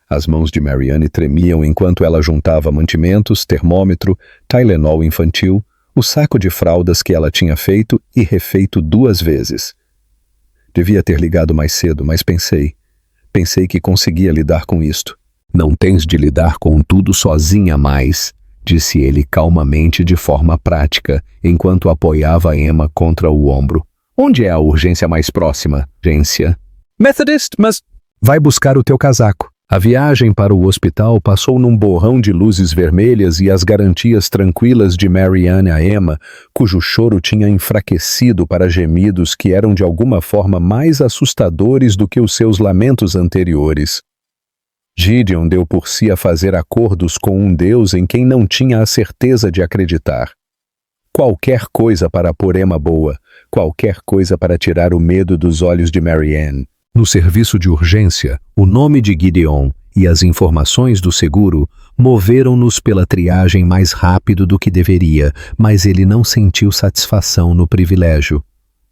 Speaker 2: As mãos de Marianne tremiam enquanto ela juntava mantimentos, termômetro, Tylenol infantil, o saco de fraldas que ela tinha feito e refeito 2 vezes. Devia ter ligado mais cedo, mas pensei que conseguia lidar com isto. Não tens de lidar com tudo sozinha mais, disse ele calmamente de forma prática, enquanto apoiava Emma contra o ombro. Onde é a urgência mais próxima? Urgência? Methodist, mas... Vai buscar o teu casaco. A viagem para o hospital passou num borrão de luzes vermelhas e as garantias tranquilas de Marianne a Emma, cujo choro tinha enfraquecido para gemidos que eram de alguma forma mais assustadores do que os seus lamentos anteriores. Gideon deu por si a fazer acordos com um Deus em quem não tinha a certeza de acreditar. Qualquer coisa para pôr Emma boa, qualquer coisa para tirar o medo dos olhos de Marianne. No serviço de urgência, o nome de Gideon e as informações do seguro moveram-nos pela triagem mais rápido do que deveria, mas ele não sentiu satisfação no privilégio.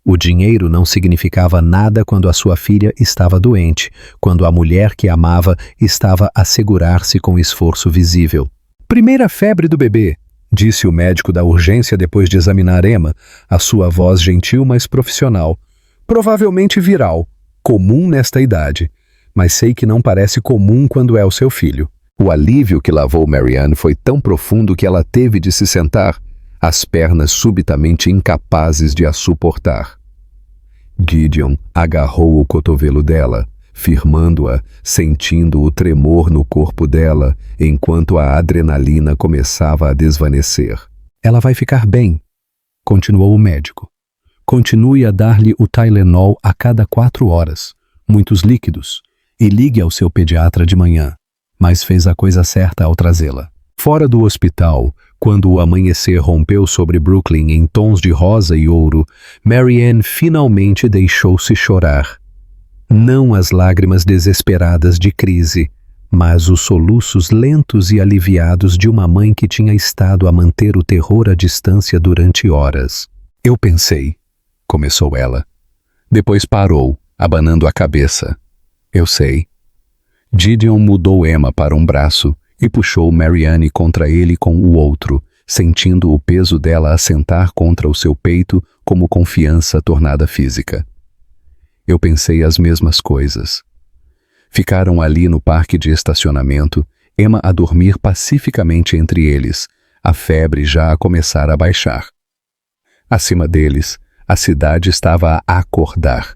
Speaker 2: O dinheiro não significava nada quando a sua filha estava doente, quando a mulher que amava estava a segurar-se com esforço visível. Primeira febre do bebê, disse o médico da urgência depois de examinar Emma, a sua voz gentil mas profissional. Provavelmente viral. Comum nesta idade, mas sei que não parece comum quando é o seu filho. O alívio que lavou Marianne foi tão profundo que ela teve de se sentar, as pernas subitamente incapazes de a suportar. Gideon agarrou o cotovelo dela, firmando-a, sentindo o tremor no corpo dela, enquanto a adrenalina começava a desvanecer. Ela vai ficar bem, continuou o médico. Continue a dar-lhe o Tylenol a cada 4 horas, muitos líquidos, e ligue ao seu pediatra de manhã, mas fez a coisa certa ao trazê-la. Fora do hospital, quando o amanhecer rompeu sobre Brooklyn em tons de rosa e ouro, Marianne finalmente deixou-se chorar. Não as lágrimas desesperadas de crise, mas os soluços lentos e aliviados de uma mãe que tinha estado a manter o terror à distância durante horas.
Speaker 1: Eu pensei, começou ela. Depois parou, abanando a cabeça. Eu sei. Gideon mudou Emma para um braço e puxou Marianne contra ele com o outro, sentindo o peso dela assentar contra o seu peito como confiança tornada física. Eu pensei as mesmas coisas. Ficaram ali no parque de estacionamento, Emma a dormir pacificamente entre eles, a febre já a começar a baixar. Acima deles, a cidade estava a acordar.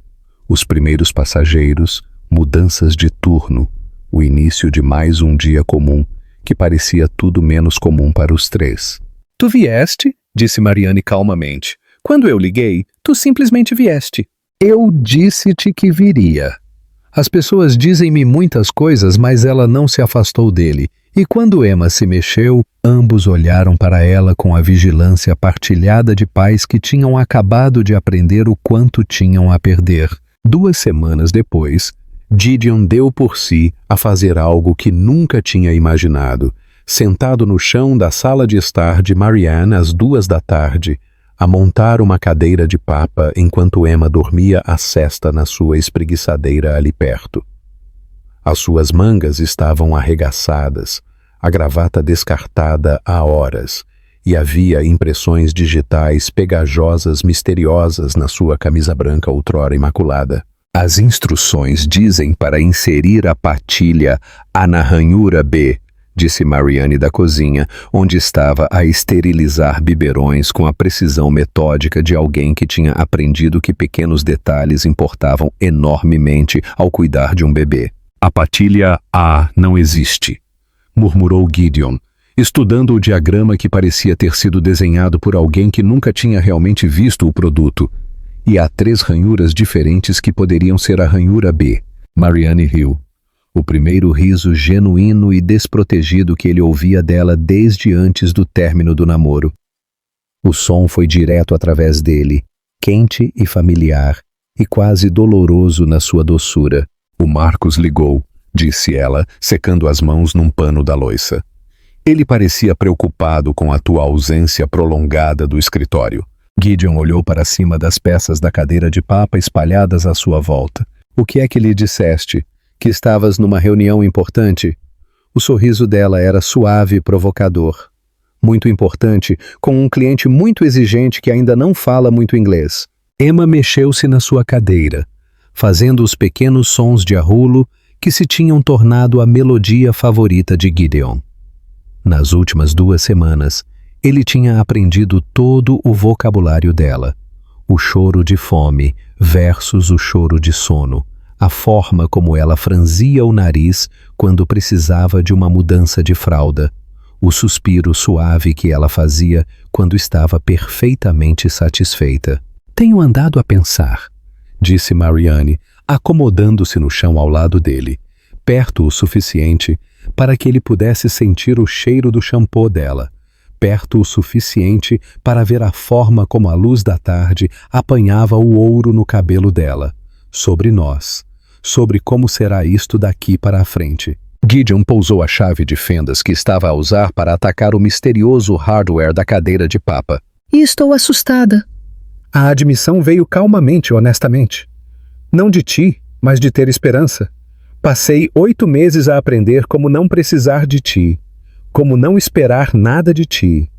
Speaker 1: Os primeiros passageiros, mudanças de turno, o início de mais um dia comum, que parecia tudo menos comum para os três.
Speaker 2: Tu vieste? Disse Marianne calmamente. Quando eu liguei, tu simplesmente vieste. Eu disse-te que viria. As pessoas dizem-me muitas coisas, mas ela não se afastou dele. E quando Emma se mexeu, ambos olharam para ela com a vigilância partilhada de pais que tinham acabado de aprender o quanto tinham a perder. 2 semanas depois, Gideon deu por si a fazer algo que nunca tinha imaginado, sentado no chão da sala de estar de Marianne às 2 da tarde, a montar uma cadeira de papa enquanto Emma dormia a sesta na sua espreguiçadeira ali perto. As suas mangas estavam arregaçadas, a gravata descartada há horas, e havia impressões digitais pegajosas misteriosas na sua camisa branca outrora imaculada. As instruções dizem para inserir a patilha na ranhura B, disse Marianne da cozinha, onde estava a esterilizar biberões com a precisão metódica de alguém que tinha aprendido que pequenos detalhes importavam enormemente ao cuidar de um bebê. A patilha A não existe, murmurou Gideon, estudando o diagrama que parecia ter sido desenhado por alguém que nunca tinha realmente visto o produto. E há 3 ranhuras diferentes que poderiam ser a ranhura B. Marianne riu. O primeiro riso genuíno e desprotegido que ele ouvia dela desde antes do término do namoro. O som foi direto através dele, quente e familiar, e quase doloroso na sua doçura. O Marcos ligou, disse ela, secando as mãos num pano da louça. Ele parecia preocupado com a tua ausência prolongada do escritório. Gideon olhou para cima das peças da cadeira de papa espalhadas à sua volta. O que é que lhe disseste? Que estavas numa reunião importante? O sorriso dela era suave e provocador. Muito importante, com um cliente muito exigente que ainda não fala muito inglês. Emma mexeu-se na sua cadeira, fazendo os pequenos sons de arrulo que se tinham tornado a melodia favorita de Gideon. Nas últimas 2 semanas, ele tinha aprendido todo o vocabulário dela. O choro de fome versus o choro de sono. A forma como ela franzia o nariz quando precisava de uma mudança de fralda. O suspiro suave que ela fazia quando estava perfeitamente satisfeita. Tenho andado a pensar, disse Marianne, acomodando-se no chão ao lado dele, perto o suficiente para que ele pudesse sentir o cheiro do shampoo dela, perto o suficiente para ver a forma como a luz da tarde apanhava o ouro no cabelo dela, sobre nós, sobre como será isto daqui para a frente. Gideon pousou a chave de fendas que estava a usar para atacar o misterioso hardware da cadeira de papa.
Speaker 3: E estou assustada.
Speaker 2: A admissão veio calmamente, honestamente. Não de ti, mas de ter esperança. Passei 8 meses a aprender como não precisar de ti, como não esperar nada de ti.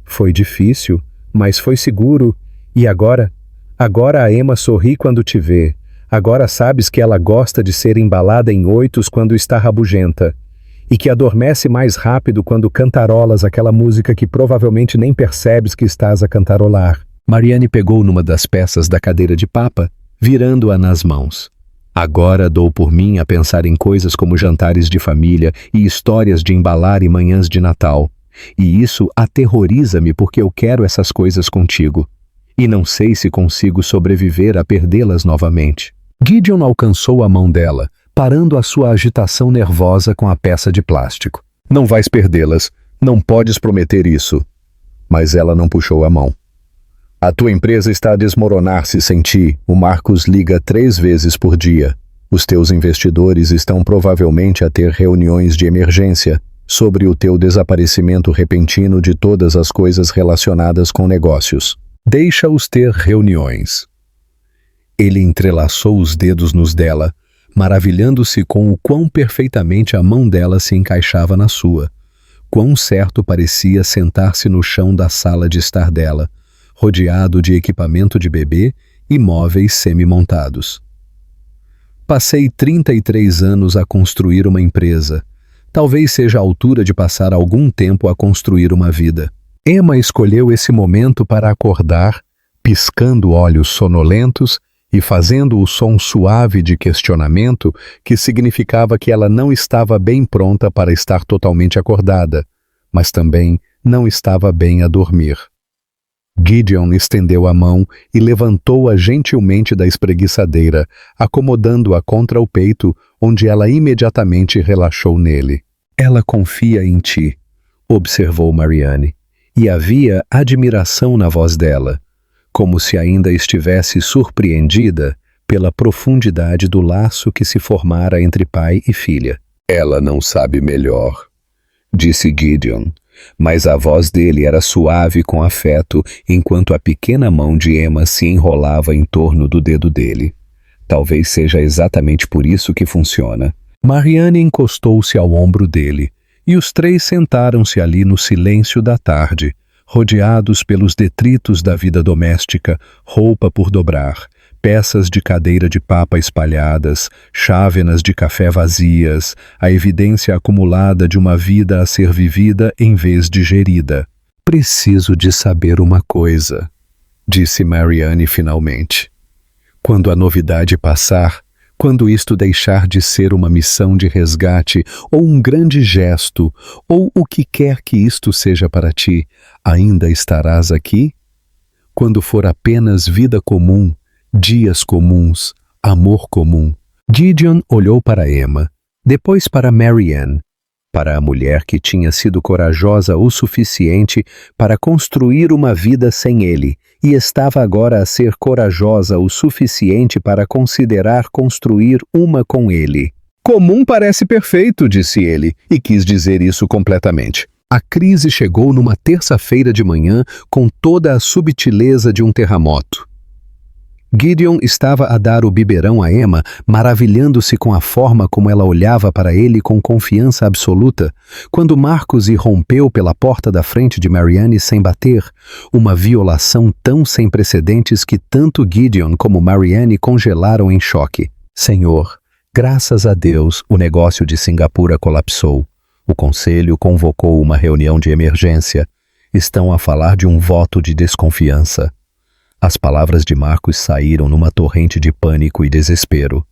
Speaker 2: Foi difícil, mas foi seguro. E agora a Emma sorri quando te vê. Agora sabes que ela gosta de ser embalada em 8s quando está rabugenta, e que adormece mais rápido quando cantarolas aquela música que provavelmente nem percebes que estás a cantarolar. Marianne pegou numa das peças da cadeira de papa, virando-a nas mãos. Agora dou por mim a pensar em coisas como jantares de família e histórias de embalar e manhãs de Natal. E isso aterroriza-me porque eu quero essas coisas contigo. E não sei se consigo sobreviver a perdê-las novamente. Gideon alcançou a mão dela, parando a sua agitação nervosa com a peça de plástico. Não vais perdê-las. Não podes prometer isso. Mas ela não puxou a mão. A tua empresa está a desmoronar-se sem ti. O Marcos liga 3 vezes por dia. Os teus investidores estão provavelmente a ter reuniões de emergência sobre o teu desaparecimento repentino de todas as coisas relacionadas com negócios. Deixa-os ter reuniões. Ele entrelaçou os dedos nos dela, maravilhando-se com o quão perfeitamente a mão dela se encaixava na sua. Quão certo parecia sentar-se no chão da sala de estar dela, rodeado de equipamento de bebê e móveis semi-montados. Passei 33 anos a construir uma empresa. Talvez seja a altura de passar algum tempo a construir uma vida. Emma escolheu esse momento para acordar, piscando olhos sonolentos e fazendo o som suave de questionamento que significava que ela não estava bem pronta para estar totalmente acordada, mas também não estava bem a dormir. Gideon estendeu a mão e levantou-a gentilmente da espreguiçadeira, acomodando-a contra o peito, onde ela imediatamente relaxou nele. Ela confia em ti, observou Marianne, e havia admiração na voz dela, como se ainda estivesse surpreendida pela profundidade do laço que se formara entre pai e filha. Ela não sabe melhor, disse Gideon, mas a voz dele era suave com afeto enquanto a pequena mão de Emma se enrolava em torno do dedo dele. Talvez seja exatamente por isso que funciona. Marianne encostou-se ao ombro dele, e os três sentaram-se ali no silêncio da tarde, rodeados pelos detritos da vida doméstica, roupa por dobrar, peças de cadeira de papa espalhadas, chávenas de café vazias, a evidência acumulada de uma vida a ser vivida em vez de gerida. Preciso de saber uma coisa, disse Marianne finalmente. Quando a novidade passar, quando isto deixar de ser uma missão de resgate ou um grande gesto, ou o que quer que isto seja para ti, ainda estarás aqui? Quando for apenas vida comum, dias comuns, amor comum. Gideon olhou para Emma, depois para Marianne, para a mulher que tinha sido corajosa o suficiente para construir uma vida sem ele e estava agora a ser corajosa o suficiente para considerar construir uma com ele. Comum parece perfeito, disse ele, e quis dizer isso completamente. A crise chegou numa terça-feira de manhã com toda a subtileza de um terremoto. Gideon estava a dar o biberão a Emma, maravilhando-se com a forma como ela olhava para ele com confiança absoluta, quando Marcus irrompeu pela porta da frente de Marianne sem bater, uma violação tão sem precedentes que tanto Gideon como Marianne congelaram em choque. Senhor, graças a Deus, o negócio de Singapura colapsou. O conselho convocou uma reunião de emergência. Estão a falar de um voto de desconfiança. As palavras de Marcus saíram numa torrente de pânico e desespero.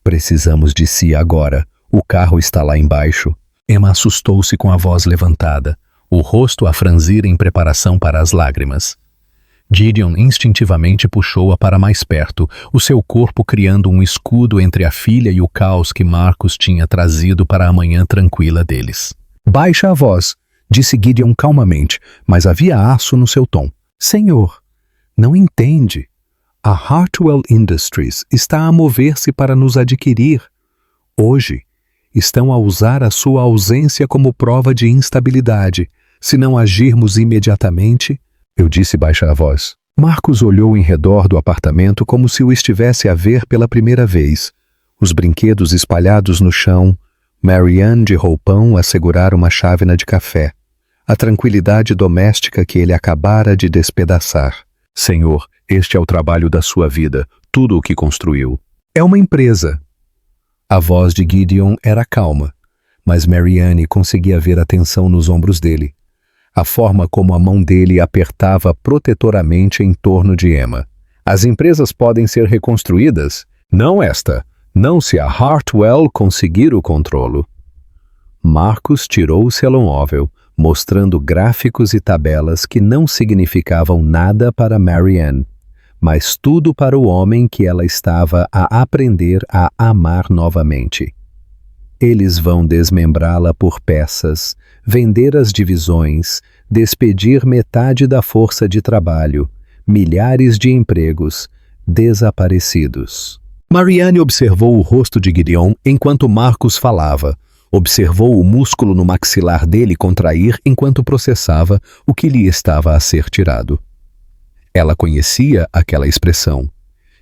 Speaker 2: Precisamos de si agora. O carro está lá embaixo. Emma assustou-se com a voz levantada, o rosto a franzir em preparação para as lágrimas. Gideon instintivamente puxou-a para mais perto, o seu corpo criando um escudo entre a filha e o caos que Marcus tinha trazido para a manhã tranquila deles. Baixa a voz, disse Gideon calmamente, mas havia aço no seu tom. Senhor, não entende. A Hartwell Industries está a mover-se para nos adquirir. Hoje, estão a usar a sua ausência como prova de instabilidade. Se não agirmos imediatamente, eu disse baixa a voz. Marcus olhou em redor do apartamento como se o estivesse a ver pela primeira vez. Os brinquedos espalhados no chão, Marianne de roupão a segurar uma chávena de café. A tranquilidade doméstica que ele acabara de despedaçar. Senhor, este é o trabalho da sua vida, tudo o que construiu. É uma empresa. A voz de Gideon era calma, mas Marianne conseguia ver a tensão nos ombros dele. A forma como a mão dele apertava protetoramente em torno de Emma. As empresas podem ser reconstruídas, não esta, não se a Hartwell conseguir o controlo. Marcus tirou o telemóvel, mostrando gráficos e tabelas que não significavam nada para Marianne, mas tudo para o homem que ela estava a aprender a amar novamente. Eles vão desmembrá-la por peças, vender as divisões, despedir metade da força de trabalho, milhares de empregos, desaparecidos. Marianne observou o rosto de Gideon enquanto Marcus falava. Observou o músculo no maxilar dele contrair enquanto processava o que lhe estava a ser tirado. Ela conhecia aquela expressão.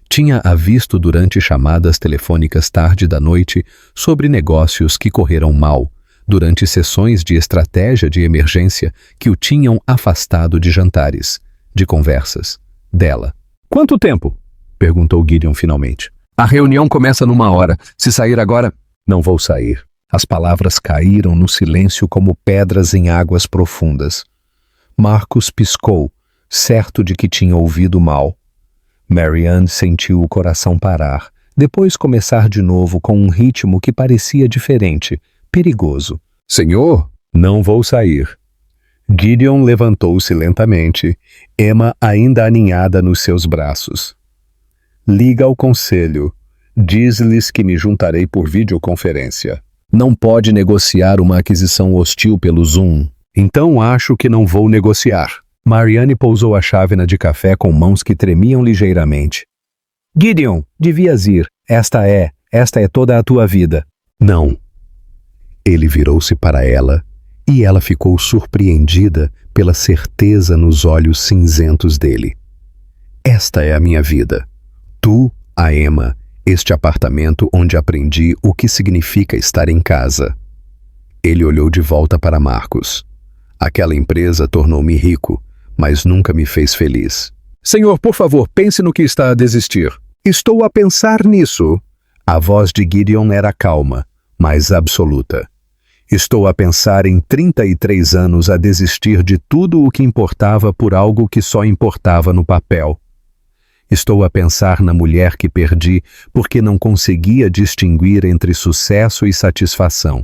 Speaker 2: Tinha-a visto durante chamadas telefônicas tarde da noite sobre negócios que correram mal, durante sessões de estratégia de emergência que o tinham afastado de jantares, de conversas, dela. "Quanto tempo?" perguntou Gideon finalmente. "A reunião começa numa hora. Se sair agora..." "Não vou sair." As palavras caíram no silêncio como pedras em águas profundas. Marcus piscou, certo de que tinha ouvido mal. Marianne sentiu o coração parar, depois começar de novo com um ritmo que parecia diferente, perigoso. "Senhor, não vou sair." Gideon levantou-se lentamente, Emma ainda aninhada nos seus braços. "Liga ao conselho. Diz-lhes que me juntarei por videoconferência. Não pode negociar uma aquisição hostil pelo Zoom." "Então acho que não vou negociar." Marianne pousou a chávena de café com mãos que tremiam ligeiramente. "Gideon, devias ir. Esta é toda a tua vida." "Não." Ele virou-se para ela e ela ficou surpreendida pela certeza nos olhos cinzentos dele. "Esta é a minha vida. Tu, a Emma, este apartamento onde aprendi o que significa estar em casa." Ele olhou de volta para Marcus. "Aquela empresa tornou-me rico, mas nunca me fez feliz." "Senhor, por favor, pense no que está a desistir." "Estou a pensar nisso." A voz de Gideon era calma, mas absoluta. "Estou a pensar em 33 anos a desistir de tudo o que importava por algo que só importava no papel. Estou a pensar na mulher que perdi porque não conseguia distinguir entre sucesso e satisfação.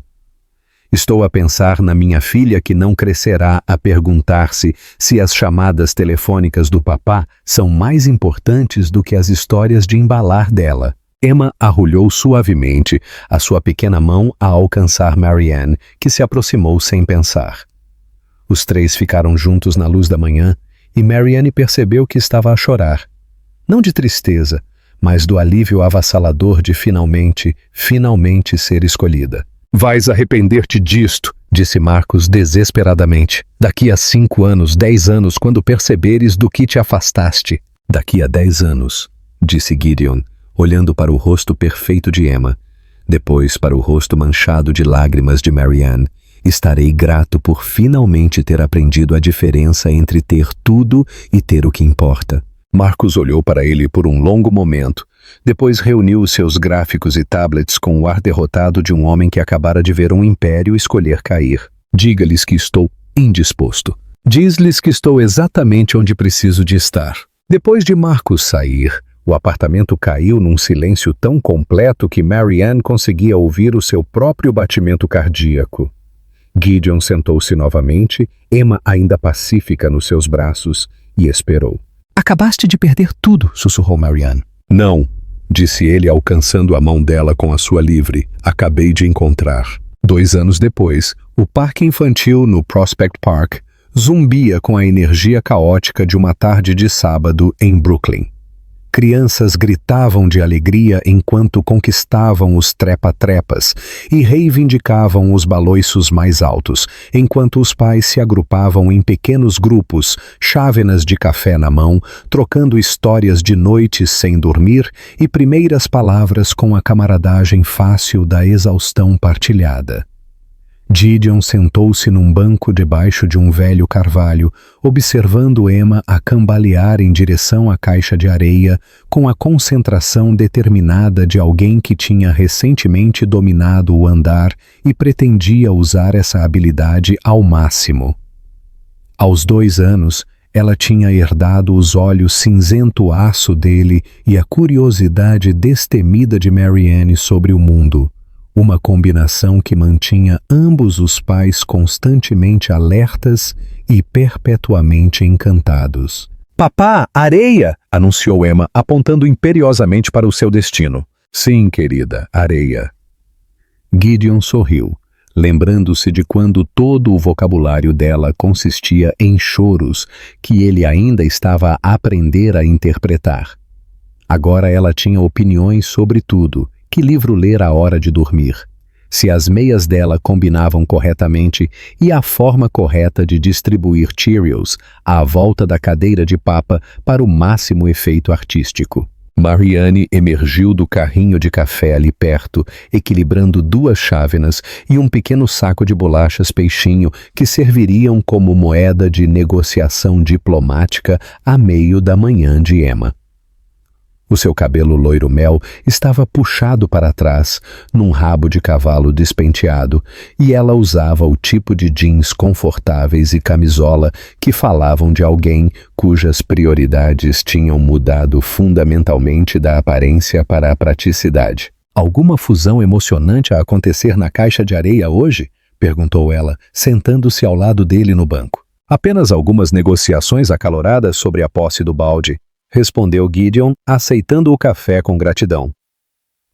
Speaker 2: Estou a pensar na minha filha que não crescerá a perguntar-se se as chamadas telefônicas do papá são mais importantes do que as histórias de embalar dela." Emma arrulhou suavemente a sua pequena mão a alcançar Marianne, que se aproximou sem pensar. Os três ficaram juntos na luz da manhã e Marianne percebeu que estava a chorar. Não de tristeza, mas do alívio avassalador de finalmente ser escolhida. "Vais arrepender-te disto", disse Marcus desesperadamente. "Daqui a 5 anos, 10 anos, quando perceberes do que te afastaste." "Daqui a 10 anos", disse Gideon, olhando para o rosto perfeito de Emma, depois para o rosto manchado de lágrimas de Marianne, "estarei grato por finalmente ter aprendido a diferença entre ter tudo e ter o que importa." Marcus olhou para ele por um longo momento, depois reuniu os seus gráficos e tablets com o ar derrotado de um homem que acabara de ver um império escolher cair. "Diga-lhes que estou indisposto. Diz-lhes que estou exatamente onde preciso de estar." Depois de Marcus sair, o apartamento caiu num silêncio tão completo que Marianne conseguia ouvir o seu próprio batimento cardíaco. Gideon sentou-se novamente, Emma ainda pacífica nos seus braços, e esperou. "Acabaste de perder tudo", sussurrou Marianne. "Não", disse ele alcançando a mão dela com a sua livre. "Acabei de encontrar." 2 anos depois, o parque infantil no Prospect Park zumbia com a energia caótica de uma tarde de sábado em Brooklyn. Crianças gritavam de alegria enquanto conquistavam os trepa-trepas e reivindicavam os baloiços mais altos, enquanto os pais se agrupavam em pequenos grupos, chávenas de café na mão, trocando histórias de noites sem dormir e primeiras palavras com a camaradagem fácil da exaustão partilhada. Gideon sentou-se num banco debaixo de um velho carvalho, observando Emma a cambalear em direção à caixa de areia com a concentração determinada de alguém que tinha recentemente dominado o andar e pretendia usar essa habilidade ao máximo. Aos 2 anos, ela tinha herdado os olhos cinzento aço dele e a curiosidade destemida de Marianne sobre o mundo. Uma combinação que mantinha ambos os pais constantemente alertas e perpetuamente encantados. "Papá, areia!" anunciou Emma, apontando imperiosamente para o seu destino. "Sim, querida, areia." Gideon sorriu, lembrando-se de quando todo o vocabulário dela consistia em choros que ele ainda estava a aprender a interpretar. Agora ela tinha opiniões sobre tudo, que livro ler à hora de dormir, se as meias dela combinavam corretamente e a forma correta de distribuir Cheerios à volta da cadeira de papa para o máximo efeito artístico. Marianne emergiu do carrinho de café ali perto, equilibrando 2 chávenas e um pequeno saco de bolachas peixinho que serviriam como moeda de negociação diplomática a meio da manhã de Emma. O seu cabelo loiro-mel estava puxado para trás, num rabo de cavalo despenteado, e ela usava o tipo de jeans confortáveis e camisola que falavam de alguém cujas prioridades tinham mudado fundamentalmente da aparência para a praticidade. "Alguma fusão emocionante a acontecer na caixa de areia hoje?" perguntou ela, sentando-se ao lado dele no banco. "Apenas algumas negociações acaloradas sobre a posse do balde", respondeu Gideon, aceitando o café com gratidão.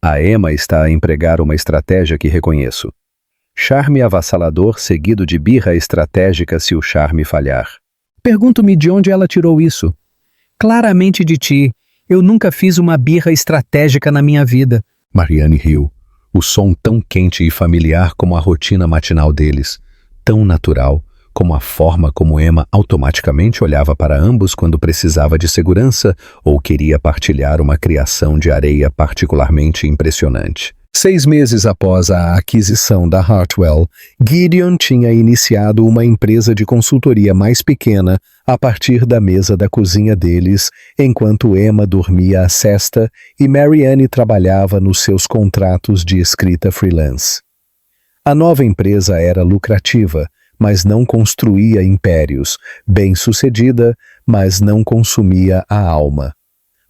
Speaker 2: "A Emma está a empregar uma estratégia que reconheço. Charme avassalador seguido de birra estratégica se o charme falhar."
Speaker 3: "Pergunto-me de onde ela tirou isso." "Claramente de ti. Eu nunca fiz uma birra estratégica na minha vida."
Speaker 2: Marianne riu, o som tão quente e familiar como a rotina matinal deles, tão natural como a forma como Emma automaticamente olhava para ambos quando precisava de segurança ou queria partilhar uma criação de areia particularmente impressionante. 6 meses após a aquisição da Hartwell, Gideon tinha iniciado uma empresa de consultoria mais pequena a partir da mesa da cozinha deles, enquanto Emma dormia a sesta e Marianne trabalhava nos seus contratos de escrita freelance. A nova empresa era lucrativa, mas não construía impérios, bem-sucedida, mas não consumia a alma.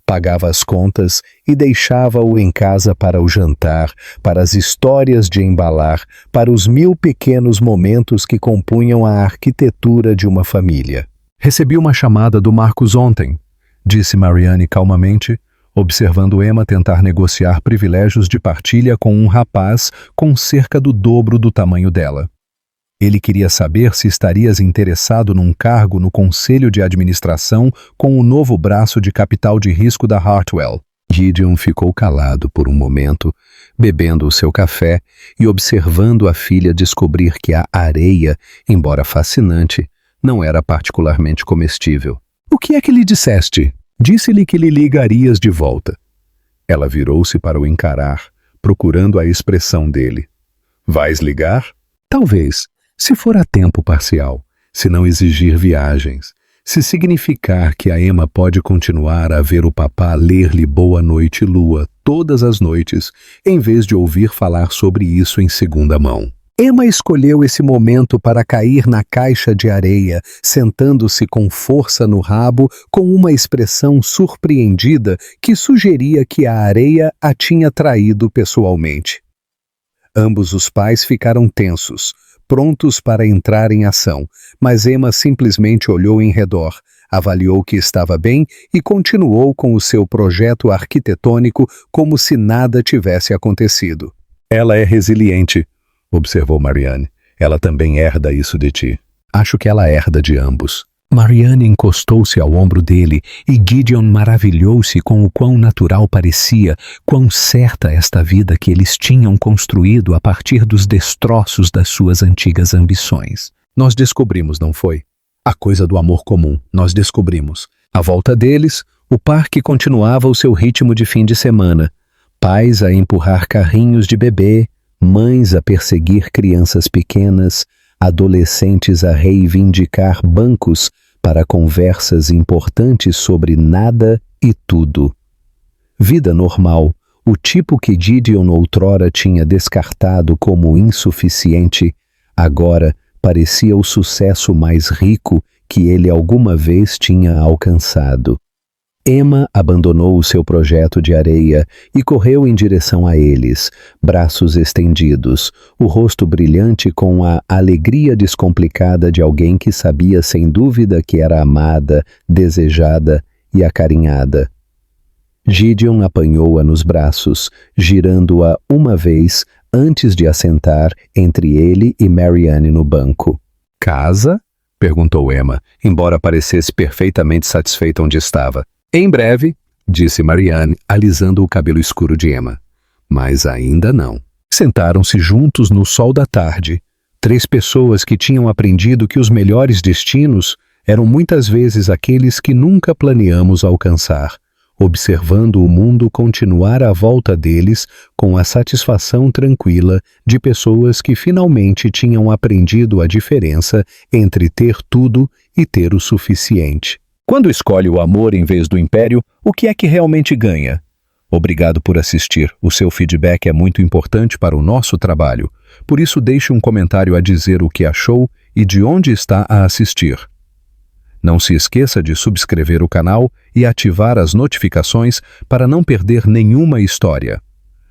Speaker 2: Pagava as contas e deixava-o em casa para o jantar, para as histórias de embalar, para os 1000 pequenos momentos que compunham a arquitetura de uma família. "Recebi uma chamada do Marcos ontem", disse Marianne calmamente, observando Emma tentar negociar privilégios de partilha com um rapaz com cerca do dobro do tamanho dela. "Ele queria saber se estarias interessado num cargo no conselho de administração com o novo braço de capital de risco da Hartwell." Gideon ficou calado por um momento, bebendo o seu café e observando a filha descobrir que a areia, embora fascinante, não era particularmente comestível. "O que é que lhe disseste?" "Disse-lhe que lhe ligarias de volta." Ela virou-se para o encarar, procurando a expressão dele. "Vais ligar?" "Talvez. Se for a tempo parcial, se não exigir viagens, se significar que a Emma pode continuar a ver o papá ler-lhe Boa Noite Lua todas as noites, em vez de ouvir falar sobre isso em segunda mão." Emma escolheu esse momento para cair na caixa de areia, sentando-se com força no rabo, com uma expressão surpreendida que sugeria que a areia a tinha traído pessoalmente. Ambos os pais ficaram tensos, prontos para entrar em ação, mas Emma simplesmente olhou em redor, avaliou que estava bem e continuou com o seu projeto arquitetônico como se nada tivesse acontecido. "Ela é resiliente", observou Marianne. "Ela também herda isso de ti." "Acho que ela herda de ambos." Marianne encostou-se ao ombro dele e Gideon maravilhou-se com o quão natural parecia, quão certa esta vida que eles tinham construído a partir dos destroços das suas antigas ambições. "Nós descobrimos, não foi? A coisa do amor comum, nós descobrimos." À volta deles, o parque continuava o seu ritmo de fim de semana. Pais a empurrar carrinhos de bebê, mães a perseguir crianças pequenas, adolescentes a reivindicar bancos para conversas importantes sobre nada e tudo. Vida normal, o tipo que Gideon outrora tinha descartado como insuficiente, agora parecia o sucesso mais rico que ele alguma vez tinha alcançado. Emma abandonou o seu projeto de areia e correu em direção a eles, braços estendidos, o rosto brilhante com a alegria descomplicada de alguém que sabia sem dúvida que era amada, desejada e acarinhada. Gideon apanhou-a nos braços, girando-a uma vez antes de assentar entre ele e Marianne no banco. "Casa?" perguntou Emma, embora parecesse perfeitamente satisfeita onde estava. "Em breve", disse Marianne, alisando o cabelo escuro de Emma. Mas ainda não. Sentaram-se juntos no sol da tarde. 3 pessoas que tinham aprendido que os melhores destinos eram muitas vezes aqueles que nunca planeamos alcançar, observando o mundo continuar à volta deles com a satisfação tranquila de pessoas que finalmente tinham aprendido a diferença entre ter tudo e ter o suficiente. Quando escolhe o amor em vez do império, o que é que realmente ganha? Obrigado por assistir. O seu feedback é muito importante para o nosso trabalho. Por isso, deixe um comentário a dizer o que achou e de onde está a assistir. Não se esqueça de subscrever o canal e ativar as notificações para não perder nenhuma história.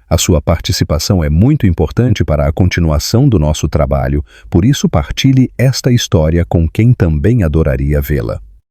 Speaker 2: A sua participação é muito importante para a continuação do nosso trabalho, por isso partilhe esta história com quem também adoraria vê-la.